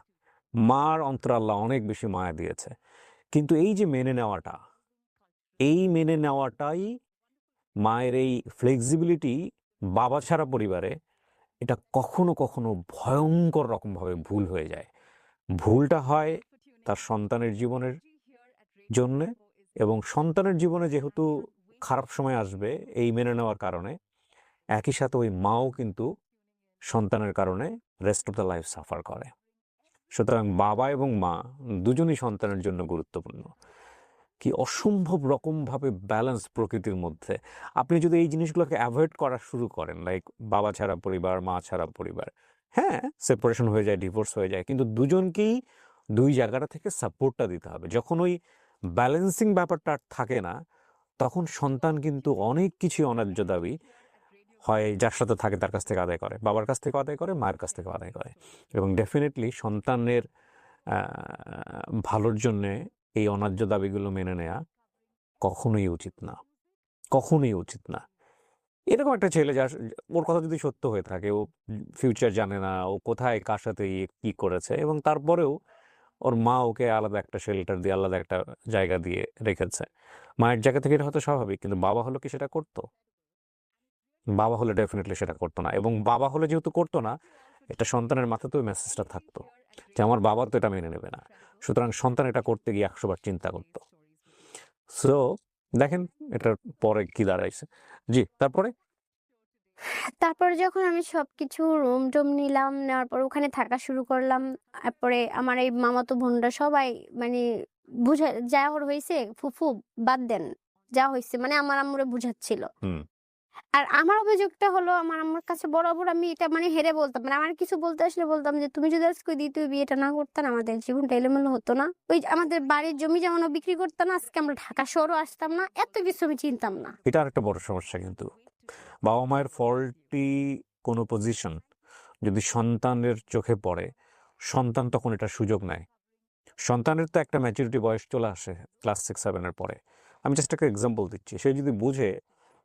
মার অন্তরে আল্লাহ অনেক বেশি মায়া দিয়েছে। কিন্তু এই যে মেনে নেওয়াটা, এই মেনে নেওয়াটাই মায়ের এই ফ্লেক্সিবিলিটি বাবা ছাড়া পরিবারে এটা কখনো কখনো ভয়ঙ্কর রকমভাবে ভুল হয়ে যায়। ভুলটা হয় তার সন্তানের জীবনের জন্যে, এবং সন্তানের জীবনে যেহেতু খারাপ সময় আসবে এই মেনে নেওয়ার কারণে, একই সাথে ওই মাও কিন্তু সন্তানের কারণে rest of the life suffer করে। সুতরাং বাবা এবং মা দুজনই সন্তানের জন্য গুরুত্বপূর্ণ। কি অসম্ভব রকমভাবে ব্যালেন্স প্রকৃতির মধ্যে। আপনি যদি এই জিনিসগুলোকে অ্যাভয়েড করা শুরু করেন, লাইক বাবা ছাড়া পরিবার, মা ছাড়া পরিবার, হ্যাঁ সেপারেশন হয়ে যায়, ডিভোর্স হয়ে যায়, কিন্তু দুজনকেই দুই জায়গাটা থেকে সাপোর্টটা দিতে হবে। যখন ওই ব্যালেন্সিং ব্যাপারটা আর থাকে না, তখন সন্তান কিন্তু অনেক কিছুই অন্যায্য দাবি হয় যার সাথে থাকে তার কাছ থেকে আদায় করে, বাবার কাছ থেকে আদায় করে, মায়ের কাছ থেকে আদায় করে। এবং ডেফিনেটলি সন্তানের ভালোর জন্যে এই অন্যায্য দাবিগুলো মেনে নেওয়া কখনোই উচিত না, কখনোই উচিত না। এরকম একটা ছেলে যার ওর কথা যদি সত্য হয়ে থাকে, ও ফিউচার জানে না, ও কোথায় কার সাথে কি করেছে, এবং তারপরেও ওর মা ওকে আলাদা একটা শেল্টার দিয়ে আলাদা একটা জায়গা দিয়ে রেখেছে। মায়ের জায়গা থেকে এটা হয়তো স্বাভাবিক, কিন্তু বাবা হলো কি সেটা করতো? বাবা হলে ডেফিনেটলি সেটা করতো না, এবং বাবা হলে যেহেতু করতো না, এটা সন্তানের মাথাতেও মেসেজটা থাকতো যে আমার বাবা তো এটা মেনে নেবে না, সুতরাং সন্তান এটা করতে গিয়ে 100 বার চিন্তা করতো। সো দেখেন এটার পরে কি দাঁড়াইছে। জি, তারপরে? তারপরে যখন আমি সবকিছু রুম টুম নিলাম, নেওয়ার পর ওখানে থাকা শুরু করলাম। তারপরে আমার এই মামাতো বোনরা সবাই মানে বুঝা যা ওর হইছে ফুফু বাদ দেন। যা হইছে মানে আমার আম্মুরে বুঝাচ্ছিল। হুম। আর আমার অভিযোগটা হলো আমার আম্মুর কাছে বরাবর আমি এটা মানে হেরে বলতাম। মানে আমার কিছু বলতে আসলে বলতাম যে, "তুমি যদি আজকে ওই দ্বিতীয় বিয়েটা না করতা না, আমাদের জীবনটা এলোমেলো হতো না। ওই যে আমাদের বাড়ির জমি যেমনও বিক্রি করতা না, আজকে আমরা ঢাকা শহরও আসতাম না। এত কিছু আমি চিনতাম না।" এটা আরেকটা বড় সমস্যা কিন্তু। বাবা মায়ের ফল্টি কোনো পজিশন যদি সন্তানের চোখে পড়ে, সন্তান তখন এটার সুযোগ নেয়। সন্তানের তো একটা ম্যাচুরিটি বয়স চলে আসে ক্লাস 6-7 এর পরে। আমি জাস্ট একটা এক্সাম্পল দিচ্ছি। সে যদি বুঝে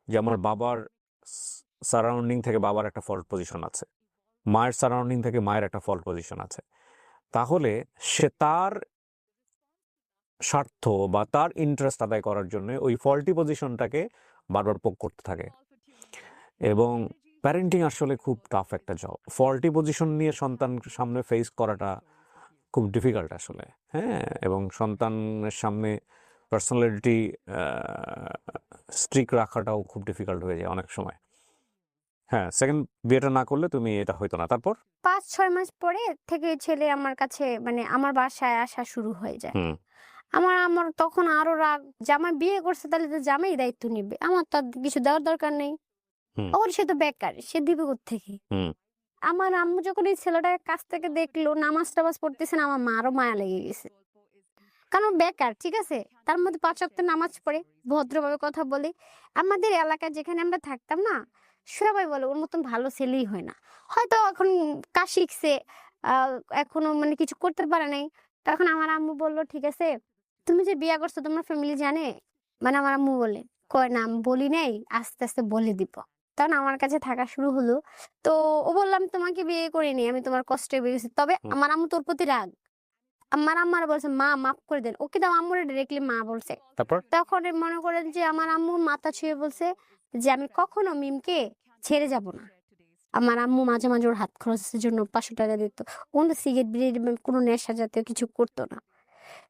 যে আমার বাবার সারাউন্ডিং থেকে বাবার একটা ফল্ট পজিশন আছে, মায়ের সারাউন্ডিং থেকে মায়ের একটা ফল্ট পজিশন আছে, তাহলে সে তার স্বার্থ বা তার ইন্টারেস্ট আদায় করার জন্য ওই ফল্টি পজিশনটাকে বারবার পোক করতে থাকে। এবং প্যারেন্টিং আসলে খুব টাফ একটা জব। ফল্টি পজিশন নিয়ে সন্তান সামনে ফেস করাটা খুব ডিফিকাল্ট আসলে। হ্যাঁ, এবং সন্তানের সামনে পার্সোনালিটি স্ট্রিক রাখাটাও খুব ডিফিকাল্ট হয়ে যায় অনেক সময়। হ্যাঁ, সেকেন্ড বিয়েটা না করলে তুমি এটা হইতো না। তারপর? ৫-৬ মাস পরে থেকে ছেলে আমার কাছে মানে আমার বাসায় আসা শুরু হয়ে যায়। হুম, আমার তখন আরো রাগ। জামাই বিয়ে করছে তাহলে তো জামাই দায়িত্ব নিবে। আমার তো আর কিছু দেওয়ার দরকার নেই। হুম, ওর সে তো বেকার। সে দিবে কোত্থেকে? হুম, আমার আম্মু যখন এই ছেলেটাকে কাছ থেকে দেখলো নামাজ-টামাজ পড়তেছে না, আমার মারও মায়া লেগে গেছে। কারণ বেকার, ঠিক আছে? তার মধ্যে ৫ ওয়াক্ত নামাজ পড়ে, ভদ্রভাবে কথা বলে। আমাদের এলাকায় যেখানে আমরা থাকতাম না, সবাই বলে ওর মতন ভালো ছেলেই হয় না। হয়তো এখন কাজ শিখছে, আ এখনো মানে কিছু করতে পারে নাই। তখন আমার আম্মু বলল, "ঠিক আছে, তুমি যে বিয়া করছো তোমার ফ্যামিলি জানে?" মানে আমার আম্মু বলে। কয়, "না আমি বলি নাই, আস্তে, আস্তে বলে দিব।" তখন আমার কাছে থাকা শুরু হলো। তো ও বলল, "আমি তোমাকে বিয়ে করিনি। আমি তোমার কষ্টে বিয়ে করছি।" তবে হুম। আমার আম্মু তোর প্রতি রাগ। আমার আম্মারে বলছে, "মা মাফ করে দেন।" ও কিন্তু আম্মুরে ডিরেক্টলি মা বলছে। তারপর? তখন মনে করেন যে আমার আম্মু মাথা ছুঁয়ে বলছে যে, "আমি কখনো মিমকে ছেড়ে যাব না।" আমার আম্মু মাঝে, মাঝে ওর হাত খরচের জন্য ৳৫০০ দিত। ও কিন্তু সিগারেট, বিড়ি বা কোনো নেশা জাতীয় কিছু করত না।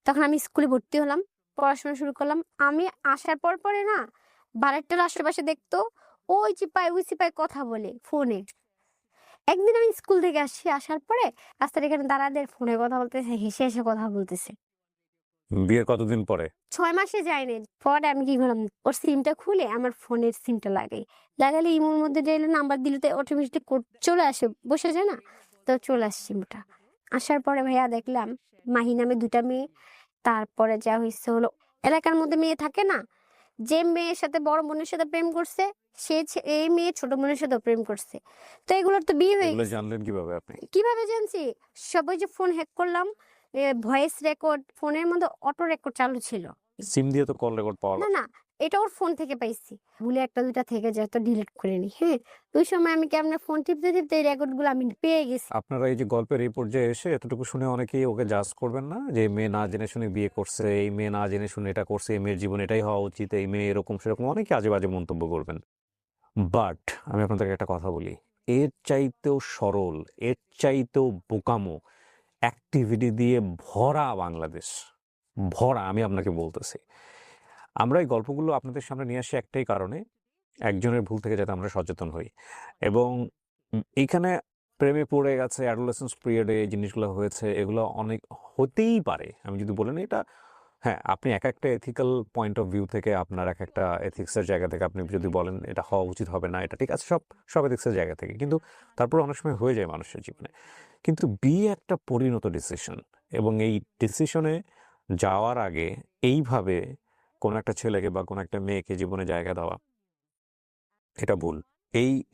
তখন আমি স্কুলে ভর্তি হলাম, পড়াশোনা শুরু করলাম। আমি আসার পরে না বাড়িটার আশেপাশে দেখতো ওই চিপায়, ওই চিপায় কথা বলে ফোনে। একদিন আমি স্কুল থেকে আসছি, আসার পরে রাস্তার এখানে দাঁড়ায় ফোনে কথা বলতেছে, হেসে, হেসে কথা বলতেছে। বিয়ের কতদিন পরে? ৬ মাসে যায়নি। পরে আমি কি করলাম, ওর সিমটা খুলে আমার ফোনের সিমটা লাগাই। লাগালে ইমোর মধ্যে যাইলে নাম্বার দিলে তো অটোমেটিক কোড চলে আসে, বসে যায় না? তো চলে আসে সিমটা। আসার পরে ভাইয়া দেখলাম মাহি নামে ২ টা মেয়ে। তারপরে যা হইছে হলো এলাকার মধ্যে মেয়ে থাকে না? যে মেয়ের সাথে বড় বোনের সাথে প্রেম করছে, এই মেয়ে ছোট বোনের সাথেও প্রেম করছে। তো এগুলোর তো বিয়ে হয়ে এগুলো গেছে। জানলেন কিভাবে আপনি? কিভাবে জানছি? সবাই যে ফোন হ্যাক করলাম, ভয়েস রেকর্ড ফোনের মধ্যে অটো রেকর্ড চালু ছিল। সিম দিয়ে তো কল রেকর্ড পাওয়া না, না, এটা ওর ফোন থেকে পাইছি। ভুলে ১টা ২টা থেকে যায় তো ডিলিট করিনি। হ্যাঁ? ওই সময় আমি কেমনে ফোন টিপতে, টিপতে এই রেকর্ড গুলো আমি পেয়ে গেছি। আপনারা এই যে গল্পের এই পর্যায়ে এসে এতটুকু শুনে অনেকেই ওকে জাজ করবেন না যে এই মেয়ে না জেনে শুনে বিয়ে করছে, এই মেয়ে না জেনে শুনে এটা করছে, এই মেয়ের জীবন এটাই হওয়া উচিত, এই মেয়ে এরকম সেরকম অনেকে আজে বাজে মন্তব্য করবেন। বাট আমি আপনাদেরকে একটা কথা বলি, এর চাইতেও সরল, এর চাইতেও বোকামো অ্যাক্টিভিটি দিয়ে ভরা বাংলাদেশ, ভরা, আমি আপনাকে বলতেছি। আমরা এই গল্পগুলো আপনাদের সামনে নিয়ে আসি একটাই কারণে, একজনের ভুল থেকে যাতে আমরা সচেতন হই। এবং এইখানে প্রেমে পড়ে গেছে, অ্যাডোলেসেন্স পিরিয়ডে এই জিনিসগুলো হয়েছে, এগুলো অনেক হতেই পারে। আমি যদি বলেন এটা, হ্যাঁ, আপনি এক একটা এথিক্যাল পয়েন্ট অফ ভিউ থেকে, আপনার এক একটা এথিক্সের জায়গা থেকে আপনি যদি বলেন এটা হওয়া উচিত হবে না, এটা ঠিক আছে, সব এথিক্সের জায়গা থেকে। কিন্তু তারপর অনেক সময় হয়ে যায় মানুষের জীবনে। কিন্তু বিয়ে একটা পরিণত ডিসিশন, এবং এই ডিসিশনে যাওয়ার আগে এইভাবে কোনো একটা ছেলেকে বা কোনো একটা মেয়েকে জীবনে জায়গা দেওয়া, এটা ভুল।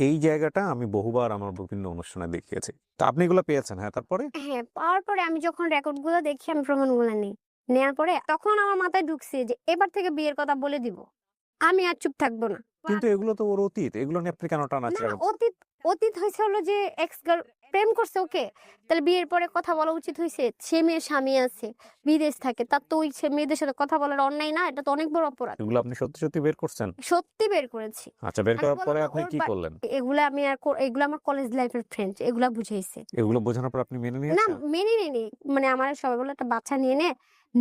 এই জায়গাটা আমি বহুবার আমার বিভিন্ন অনুষ্ঠানে দেখিয়েছি। তো আপনি এগুলো পেয়েছেন, হ্যাঁ, তারপরে? হ্যাঁ, পাওয়ার পরে আমি যখন রেকর্ড গুলো দেখি আমি প্রমাণগুলো নেই। নেয়ার পরে তখন আমার মাথায় ঢুকছে যে এবার থেকে বিয়ের কথা বলে দিব। আমি আর চুপ থাকবো না। কিন্তু এগুলো তো ওর অতীত, এগুলো নিয়ে আপনি কেন না টানাচ্ছেন? অতীত অতীত হয়েছে হলো যে এক্স গার্ল প্রেম করছে ওকে, তাহলে বিয়ের পরে কথা বলা উচিত হয়েছে। সে মেয়ের স্বামী আছে, বিদেশ থাকে, তার তো ওই সে মেয়েদের সাথে কথা বলার অন্যায় না? এটা তো অনেক বড় অপরাধ। এগুলো আপনি সত্যি সত্যি বের করছেন? সত্যি বের করেছি। আচ্ছা, বের আমি করার বললাম পরে না আপনি ওর কি করলেন? এগুলা আমি আর এগুলো আমার কলেজ লাইফের ফ্রেন্ড, এগুলা বুঝাইছে। এগুলো বোঝানোর পর আপনি মেনে না নিয়েছেন? মেনে নেয়নি। মানে আমার সবাই বললো একটা বাচ্চা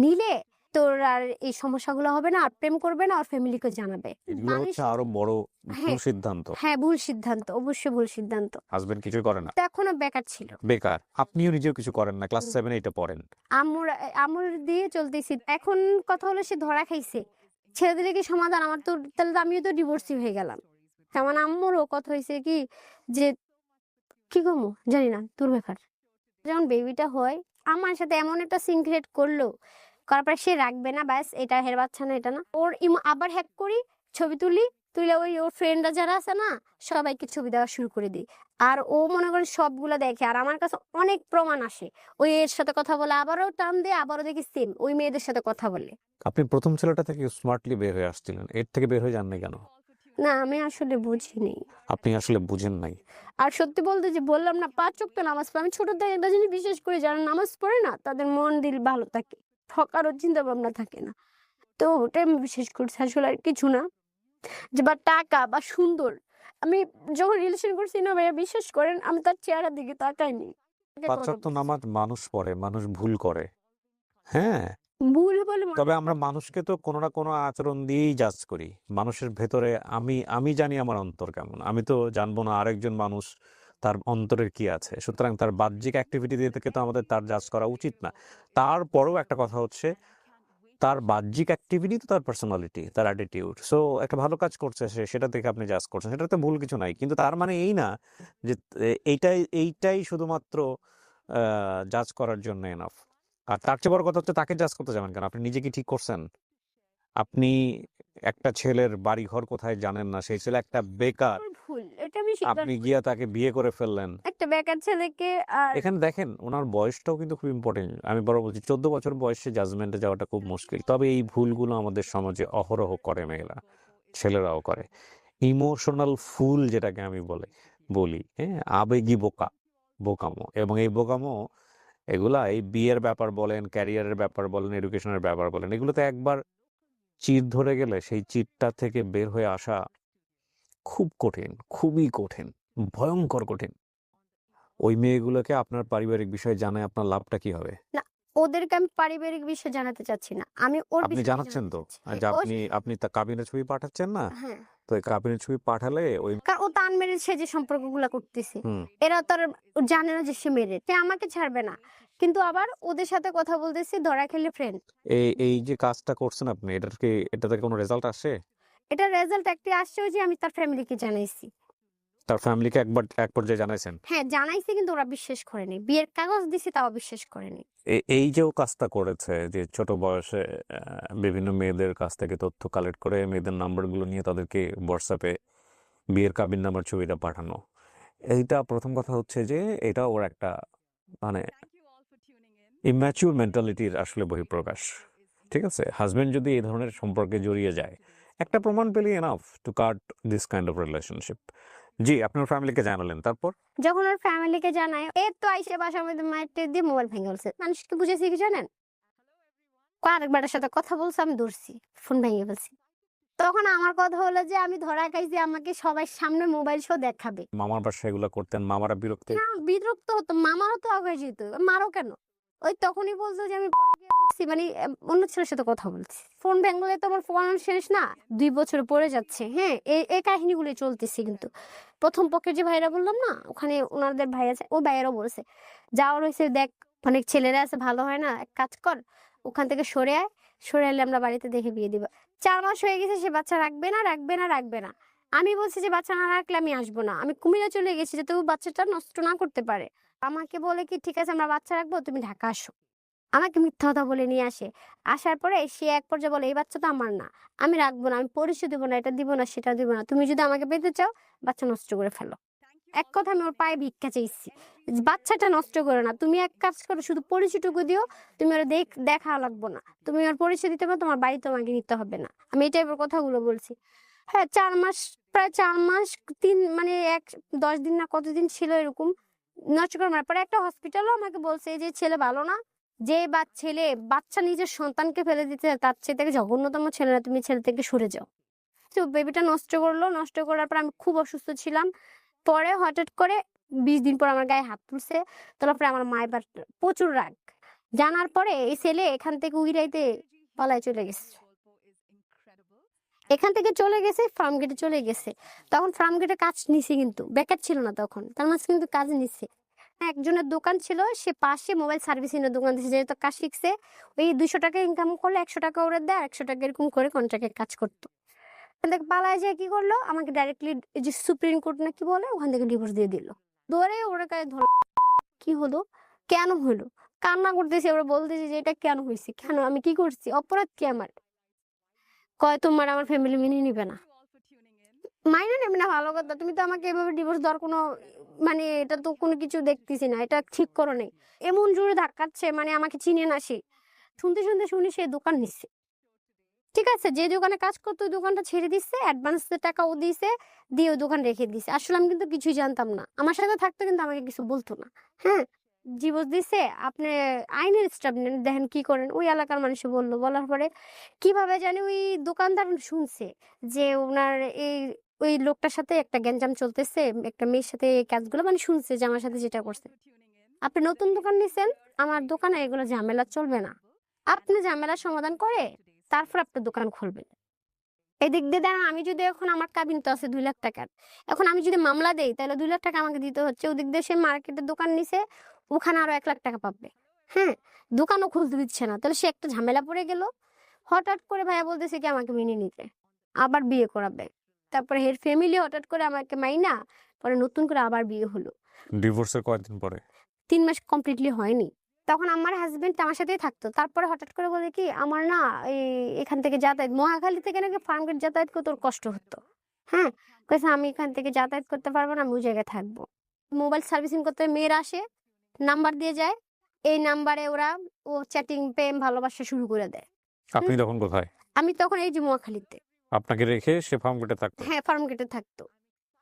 নিলে তোর আর এই সমস্যাগুলো হবে না, আর প্রেম করবে না, আর ফ্যামিলিকে জানাবে। এগুলো মানুষ হচ্ছে আরো বড় ভুল হ্যাঁ সিদ্ধান্ত। হ্যাঁ ভুল সিদ্ধান্ত, অবশ্যই ভুল সিদ্ধান্ত। হাজবেন্ড কিছুই করে না, তো এখনো বেকার ছিল। বেকার। আপনিও নিজেও কিছু করেন না, ক্লাস 7 8 পড়েন। আমুর দিয়ে চলতেছি। এখন কথা হলো সে ধরা খাইছে, ছেড়ে দিলে কি সমাধান? আমার তো তাহলে তো আমিও তো ডিভোর্সি হয়ে গেলাম। তেমন আম্মুরও কথা হয়েছে কি যে কি করবো জানি না, তোর ব্যাপার। যখন বেবিটা হয় আমার সাথে এমন একটা সিনক্রেট করলো, করার পর সে রাখবে না, ব্যাস এটা হের বাচ্চা না, এটা না ওর আবার হ্যাক করি, ছবি তুলে ওই ওর ফ্রেন্ডরা যারা আছে না সবাইকে ছবি দেওয়া শুরু করে দিই। আর ও মনে করে সবগুলো দেখে, আর আমার কাছে অনেক প্রমাণ আসে। ওই এর সাথে কথা বলে আবারও টান দিয়ে, আবারও দেখি সেম ওই মেয়েদের সাথে কথা বলে। আপনি প্রথম ছেলেটা থেকে স্মার্টলি বের হয়ে আসছিলেন, এর থেকে বের হয়ে যাননি কেন? না আমি আসলে বুঝিনি। আপনি আসলে বুঝেন নাই। আর সত্যি বলতে যে বললাম না 5 ওয়াক্ত নামাজ পড়ে, আমি ছোট থেকে একটা জিনিস বিশেষ করে যারা নামাজ পড়ে না তাদের মন দিল ভালো থাকে, ঠকারও চিন্তা ভাবনা থাকে না। তো ওটাই আমি বিশেষ করছি, আসলে আর কিছু না। যে বা টাকা বা সুন্দর, আমি যখন রিলেশন করছি না ভাইয়া বিশ্বাস করেন আমি তার চেহারার দিকে তাকাইনি। 5 ওয়াক্ত নামাজ মানুষ পড়ে, মানুষ ভুল করে। হ্যাঁ, ভুল বলে তবে আমরা মানুষকে তো কোনো না কোনো আচরণ দিয়েই জাজ করি। মানুষের ভেতরে আমি জানি আমার অন্তর কেমন। আমি তো জানবো না আরেকজন মানুষ তার অন্তরের কি আছে। সুতরাং তার বাহ্যিক অ্যাক্টিভিটি দিয়ে থেকে তো আমাদের তার জাজ করা উচিত না। তারপরেও একটা কথা হচ্ছে, তার বাহ্যিক অ্যাক্টিভিটি তো তার পার্সোনালিটি, তার অ্যাটিটিউড। সো একটা ভালো কাজ করছে সে, সেটা দেখে আপনি জাজ করছেন। সেটাতে ভুল কিছু নাই। কিন্তু তার মানে এই না যে এইটাই শুধুমাত্র জাজ করার জন্য এনাফ। আর তার চেয়ে বড় কথা হচ্ছে তাকে জাজ করতে যাবেন কেন? আপনি নিজে কি ঠিক করছেন? আপনি একটা ছেলের বাড়িঘর কোথায় জানেন না। সেই ছেলে একটা বেকার। ভুল, এটা আমি স্বীকার আপনি করি। গিয়া তাকে বিয়ে করে ফেললেন। একটা বেকার ছেলেকে আর এখানে দেখেন উনার বয়সটাও কিন্তু খুব ইম্পর্টেন্ট। আমি বড় বলছি 14 বছর বয়সে জাজমেন্টে যাওয়াটা খুব মুশকিল। তবে এই ভুলগুলো আমাদের সমাজে অহরহ করে মেয়েরা, ছেলেরাও করে। ইমোশনাল ফুল যেটাকে আমি বলি, হ্যাঁ? আবেগী বোকামো। এবং এই বোকামো এগুলা এই বিয়ের ব্যাপার বলেন, ক্যারিয়ারের ব্যাপার বলেন, এডুকেশনের ব্যাপার বলেন, এগুলোতে একবার চির ধরে গেলে সেই চিরটা থেকে বের হয়ে আসা খুব কঠিন, খুবই কঠিন, ভয়ংকর কঠিন। ওই মেয়েগুলোকে আপনার পারিবারিক বিষয় জানায় আপনার লাভটা কি হবে? না, ওদেরকে আমি পারিবারিক বিষয় জানাতে চাচ্ছি না, আমি ওর আপনি বিষয়টা জানাচ্ছেন জানাতে তো চাচ্ছি। যে ও আপনি তা কাবিনের ছবি পাঠাচ্ছেন না? হ্যাঁ, তো এই কাবিনের ছবি পাঠালে ওই কারণ ও তান মেরে সে যে সম্পর্কগুলা করতেছে, হুম, এরা তো আর জানে না যে সে মেরে, সে আমাকে ছাড়বে না। কিন্তু আবার ওদের সাথে কথা বলতেছি ধরা খেলে ফ্রেন্ড। এই যে কাজটা করছেন আপনি এটাতে কোনো রেজাল্ট আসে? এটা রেজাল্ট একটি আসছে, ওই যে আমি তার ফ্যামিলিকে জানাইছি। তার ফ্যামিলিকে এক পর্যায়ে জানাইছেন? হ্যাঁ জানাইছি, কিন্তু ওরা বিশ্বাস করেনি। বিয়ের কাগজ দিছি তাও বিশ্বাস করেনি। এই যে ও কাজটা করেছে যে ছোট বয়সে বিভিন্ন মেয়েদের কাছ থেকে তথ্য কালেক্ট করে মেয়েদের নাম্বারগুলো নিয়ে তাদেরকে হোয়াটসঅ্যাপে বিয়ের কাবিননামার ছবিটা পাঠানো। এইটা প্রথম কথা হচ্ছে যে এটা ওর একটা মানে ইম্যাচিউর মেন্টালিটির আসলে বহিঃপ্রকাশ। ঠিক আছে? হাজবেন্ড যদি এই ধরনের সম্পর্কে জড়িয়ে যায়, একটা প্রমাণ পেলেই enough to cut this kind of relationship. জি, আপনার ফ্যামিলিকে জানালেন, তারপর? যখন ওর ফ্যামিলিকে জানায়, এর তো আইসে বাসার মধ্যে মায়ের টের দিয়ে মোবাইল ভেঙে ফেলছে। মানুষকে বুঝেছি কি জানেন, আরেকবারের সাথে কথা বলছে, আমি ধরছি, ফোন ভেঙে ফেলছি। তখন আমার কথা হলো যে আমি ধরা খাইছি, আমাকে সবার সামনে মোবাইল শো দেখাবে। মামার বাসায় এগুলো করতেন, মামারা বিরক্ত? না বিরক্ত হতো, মামারও তো আগে যেত, মারো কেন? ওই তখনই বলতো যে আমি পরকীয়া করছি, মানে অন্য ছেলের সাথে কথা বলছি। ফোন ভেঙলে তো আমার ফোন শেষ না, 2 বছর পরে যাচ্ছে। হ্যাঁ এই কাহিনীগুলো চলতেছে। কিন্তু প্রথম পক্ষের যে ভাইরা বললাম না, ওখানে ওনাদের ভাই আছে, ও ভাইয়েরও বলছে যাওয়ার হয়েছে, দেখ অনেক ছেলেরা আছে, ভালো হয় না, এক কাজ কর ওখান থেকে সরে আয়, সরে এলে আমরা বাড়িতে দেখে বিয়ে দিব। 4 মাস হয়ে গেছে, সে বাচ্চা রাখবে না। আমি বলছি যে বাচ্চা না রাখলে আমি আসবো না, আমি কুমিল্লা চলে গেছি যাতে ও বাচ্চাটা নষ্ট না করতে পারে। আমাকে বলে কি ঠিক আছে আমরা বাচ্চা রাখবো, তুমি ঢাকা আসো। আমাকে মিথ্যা কথা বলে নিয়ে আসে। আসার পরে সে এক পর্যায়ে বলে এই বাচ্চা তো আমার না, আমি রাখবো না, আমি পরিচয় দিব না, এটা দিব না, সেটা দিব না, তুমি যদি আমাকে পেতে চাও বাচ্চা নষ্ট করে ফেলো। এক কথা আমি ওর পায়ে ভিক্ষা চাইছি, বাচ্চাটা নষ্ট করো না, তুমি এক কাজ করো, শুধু পরিচয়টুকু দিও, তুমি ওরা দেখা লাগবো না, তুমি ওর পরিচয় দিতে পারো, তোমার বাড়ি তোমাকে নিতে হবে না, আমি এই টাইপের কথাগুলো বলছি। হ্যাঁ 4 মাস, প্রায় 4 মাস, 10 দিন না কতদিন ছিল এরকম নষ্ট করে মারার পরে একটা হসপিটালও আমাকে বলছে যে ছেলে ভালো না, যে বাচ্চা নিজের সন্তানকে ফেলে দিতে চায়, তার চেয়ে থেকে জঘন্যতম ছেলে না, তুমি ছেলে থেকে সরে যাও। তো বেবিটা নষ্ট করলো, নষ্ট করার পর আমি খুব অসুস্থ ছিলাম। পরে হঠাৎ করে 20 দিন পর আমার গায়ে হাত তুলছে, তোলার পরে আমার মা এবার প্রচুর রাগ জানার পরে এই ছেলে এখান থেকে উইরাইতে পালায় চলে গেছে, এখান থেকে চলে গেছে, ফার্ম গেটে চলে গেছে। তখন ফার্ম গেটে কাজ নিছে, কিন্তু বেকার ছিল না তখন, তার মাঝে কিন্তু কাজ নিছে। একজনের দোকান ছিল, সে পাশে মোবাইল সার্ভিসিং এর দোকান দিয়েছে, যেহেতু কাজ শিখছে, ওই 200 টাকা ইনকাম করলে 100 টাকা ওরা দেয়, আর 100 টাকা এরকম করে কন্ট্রাক্টের কাজ করতো। ওখান থেকে পালায় যায়, কি করলো, আমাকে ডাইরেক্টলি যে সুপ্রিম কোর্ট না কি বলে, ওখান থেকে ডিভোর্স দিয়ে দিল। ধরে ওরা কাছে ধর, কি হলো, কেন হলো, কান্না করতেছে, ওরা বলতেছে যে এটা কেন হয়েছে, কেন আমি কি করছি, অপরাধ কি আমার? কয় তোমার আমার ফ্যামিলি মেনে নিবে না। মাইনে নেবে না ভালো কথা, তুমি তো আমাকে এভাবে ডিভোর্স দেওয়ার কোনো মানে এটা তো কোনো কিছু দেখতেছি না, এটা ঠিক করো নেই। এমন জোরে ধাক্কাচ্ছে, মানে আমাকে চিনে না সে। শুনি সে দোকান নিচ্ছে, ঠিক আছে, যে দোকানে কাজ করতো ওই দোকানটা ছেড়ে দিচ্ছে, অ্যাডভান্স টাকা ও দিয়েছে, দিয়ে ওই দোকান রেখে দিছে। আসলে আমি কিন্তু কিছুই জানতাম না, আমার সাথে থাকতো কিন্তু আমাকে কিছু বলতো না। হ্যাঁ ডিভোর্স দিছে, আপনি আইনের স্টাফ নেন, দেখেন কি করেন। ওই এলাকার মানুষ বললো, বলার পরে কিভাবে জানি ওই দোকানদার শুনছে যে ওনার এই ওই লোকটার সাথে একটা গ্যাঞ্জাম চলতেছে, একটা মেয়ের সাথে এই কাজগুলো, মানে শুনছে যে আমার সাথে যেটা করছে। আপনি নতুন দোকান নিছেন, আমার দোকানে এগুলো ঝামেলা চলবে না, আপনি ঝামেলার সমাধান করে তারপর আপনার দোকান খুলবেন। এদিক দিয়ে দাঁড়ান, আমি যদি এখন আমার কাবিন তো আছে 2 লাখ টাকার, এখন আমি যদি মামলা দেই তাহলে 2 লাখ টাকা আমাকে দিতে হচ্ছে। ওদিক দিয়ে সে মার্কেটে দোকান নিছে, ওখানে আরো 1 লাখ টাকা পাবে। হ্যাঁ দোকানও খুলতে দিচ্ছে না, তাহলে সে একটা ঝামেলা পড়ে গেল। হঠাৎ করে ভাইয়া বলতেছে কি আমাকে মেনে নিতে, আবার বিয়ে করাবে। তারপরে এর ফ্যামিলি হঠাৎ করে আমাকে মাইনা, পরে নতুন করে আবার বিয়ে হলো। ডিভোর্সের কয়েকদিন পরে 3 মাস কমপ্লিটলি হয়নি, তখন আমার হাজবেন্ড আমার সাথেই থাকতো। তারপরে হঠাৎ করে বলে কি আমার না এখান থেকে যাতায়াত, মহাখালী থেকে নাকি ফার্মগেট যাতায়াত করতে ওর কষ্ট হতো। হ্যাঁ কইছে আমি এখান থেকে যাতায়াত করতে পারবো না, আমি ওই জায়গায় থাকবো। মোবাইল সার্ভিসিং করতে মেয়েরা আসে, নাম্বার দিয়ে যায়, এই নাম্বারে ওরা চ্যাটিং প্রেম ভালোবাসা শুরু করে দেয়। আপনি তখন কোথায়? আমি তখন এই যে মহাখালীতে। আপনাকে রেখে সে ফার্ম গেটে থাকতো? হ্যাঁ ফার্ম গেটে থাকতো।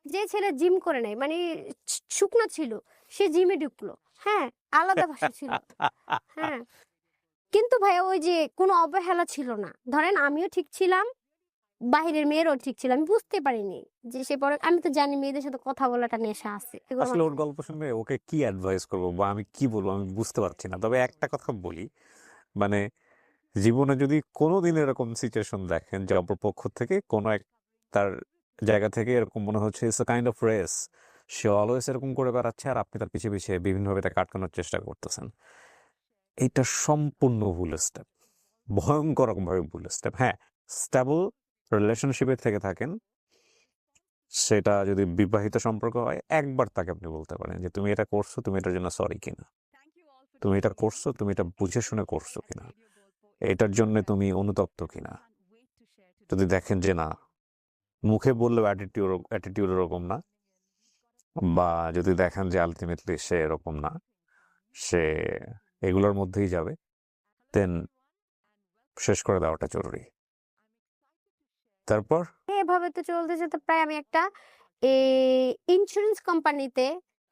যে ছেলে জিম করে নাই, মানে শুকনো ছিল, সে জিমে ঢুকলো। হ্যাঁ আলাদা ভাষা ছিল। হ্যাঁ কিন্তু ভাই ওই যে কোনো অবহেলা ছিল না, ধরেন আমিও ঠিক ছিলাম, বাহিরের মেয়েরও ঠিক ছিল, আমি বুঝতে পারিনি যে সে পরে। আমি তো জানি মেয়েদের সাথে কথা বলাটা নেশা আছে। আসলে ওর গল্প শুনবে ওকে কি অ্যাডভাইস করবো বা আমি কি বলবো আমি বুঝতে পারছি না। তবে একটা কথা বলি, মানে জীবনে যদি কোনোদিন এরকম সিচুয়েশন দেখেন যে অপরপক্ষ থেকে কোনো এক তার জায়গা থেকে এরকম মনে হচ্ছে it's a kind of race, say always এরকম করে বেড়াচ্ছে আর আপনি তার পিছিয়ে পিছিয়ে বিভিন্নভাবে তাকে আটকানোর চেষ্টা করতেছেন, এটা সম্পূর্ণ ভুল স্টেপ, ভয়ঙ্কর রকমভাবে ভুল স্টেপ। হ্যাঁ স্টেবল রিলেশনশিপে থেকে থাকেন, সেটা যদি বিবাহিত সম্পর্ক হয়, একবার তাকে আপনি বলতে পারেন যে তুমি এটা করছো, তুমি এটার জন্য সরি কিনা, তুমি এটা করছো, তুমি এটা বুঝে শুনে করছো কিনা, এটার জন্য তুমি অনুতপ্ত কিনা। যদি দেখেন যে না, মুখে বললেও অ্যাটিটিউড এরকম না, বা যদি দেখেন যে আলটিমেটলি সে এরকম না, সে এগুলোর মধ্যেই যাবে, দেন শেষ করে দেওয়াটা জরুরি। তারপর এভাবে তো চলতে যেতে প্রায় আমি একটা ইন্স্যুরেন্স কোম্পানিতে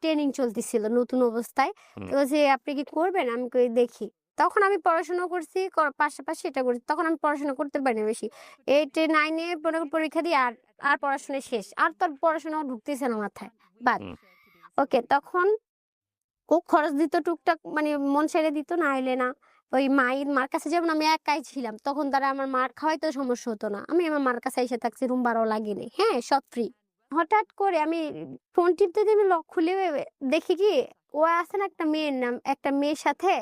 ট্রেনিং চলতেছিল নতুন অবস্থায়। তো যে আপনি কি করবেন, আমি কই দেখি। তখন আমি পড়াশোনা করছি, পাশাপাশি এটা করছি। তখন আমি পড়াশোনা করতে পারিনি বেশি, 8 9 এ পরীক্ষা দিয়ে আর পড়াশোনা শেষ, আর তোর পড়াশোনা ঢুকতেছে না মাথায়, বাদ। ওকে তখন ও খরচ দিত টুকটাক, মানে মন ছেড়ে দিত, না হইলে না। ওই মার কাছে যেমন আমি একাই ছিলাম, তখন তারা আমার মার খাওয়াইতেও সমস্যা হতো না, আমি আমার মার কাছে এসে থাকছি, রুম ভাড়াও লাগেনি, হ্যাঁ সব ফ্রি। হঠাৎ করে আমি ফোন টিপতে আমি লক খুলে দেখি কি ও আছে না একটা মেয়ের সাথে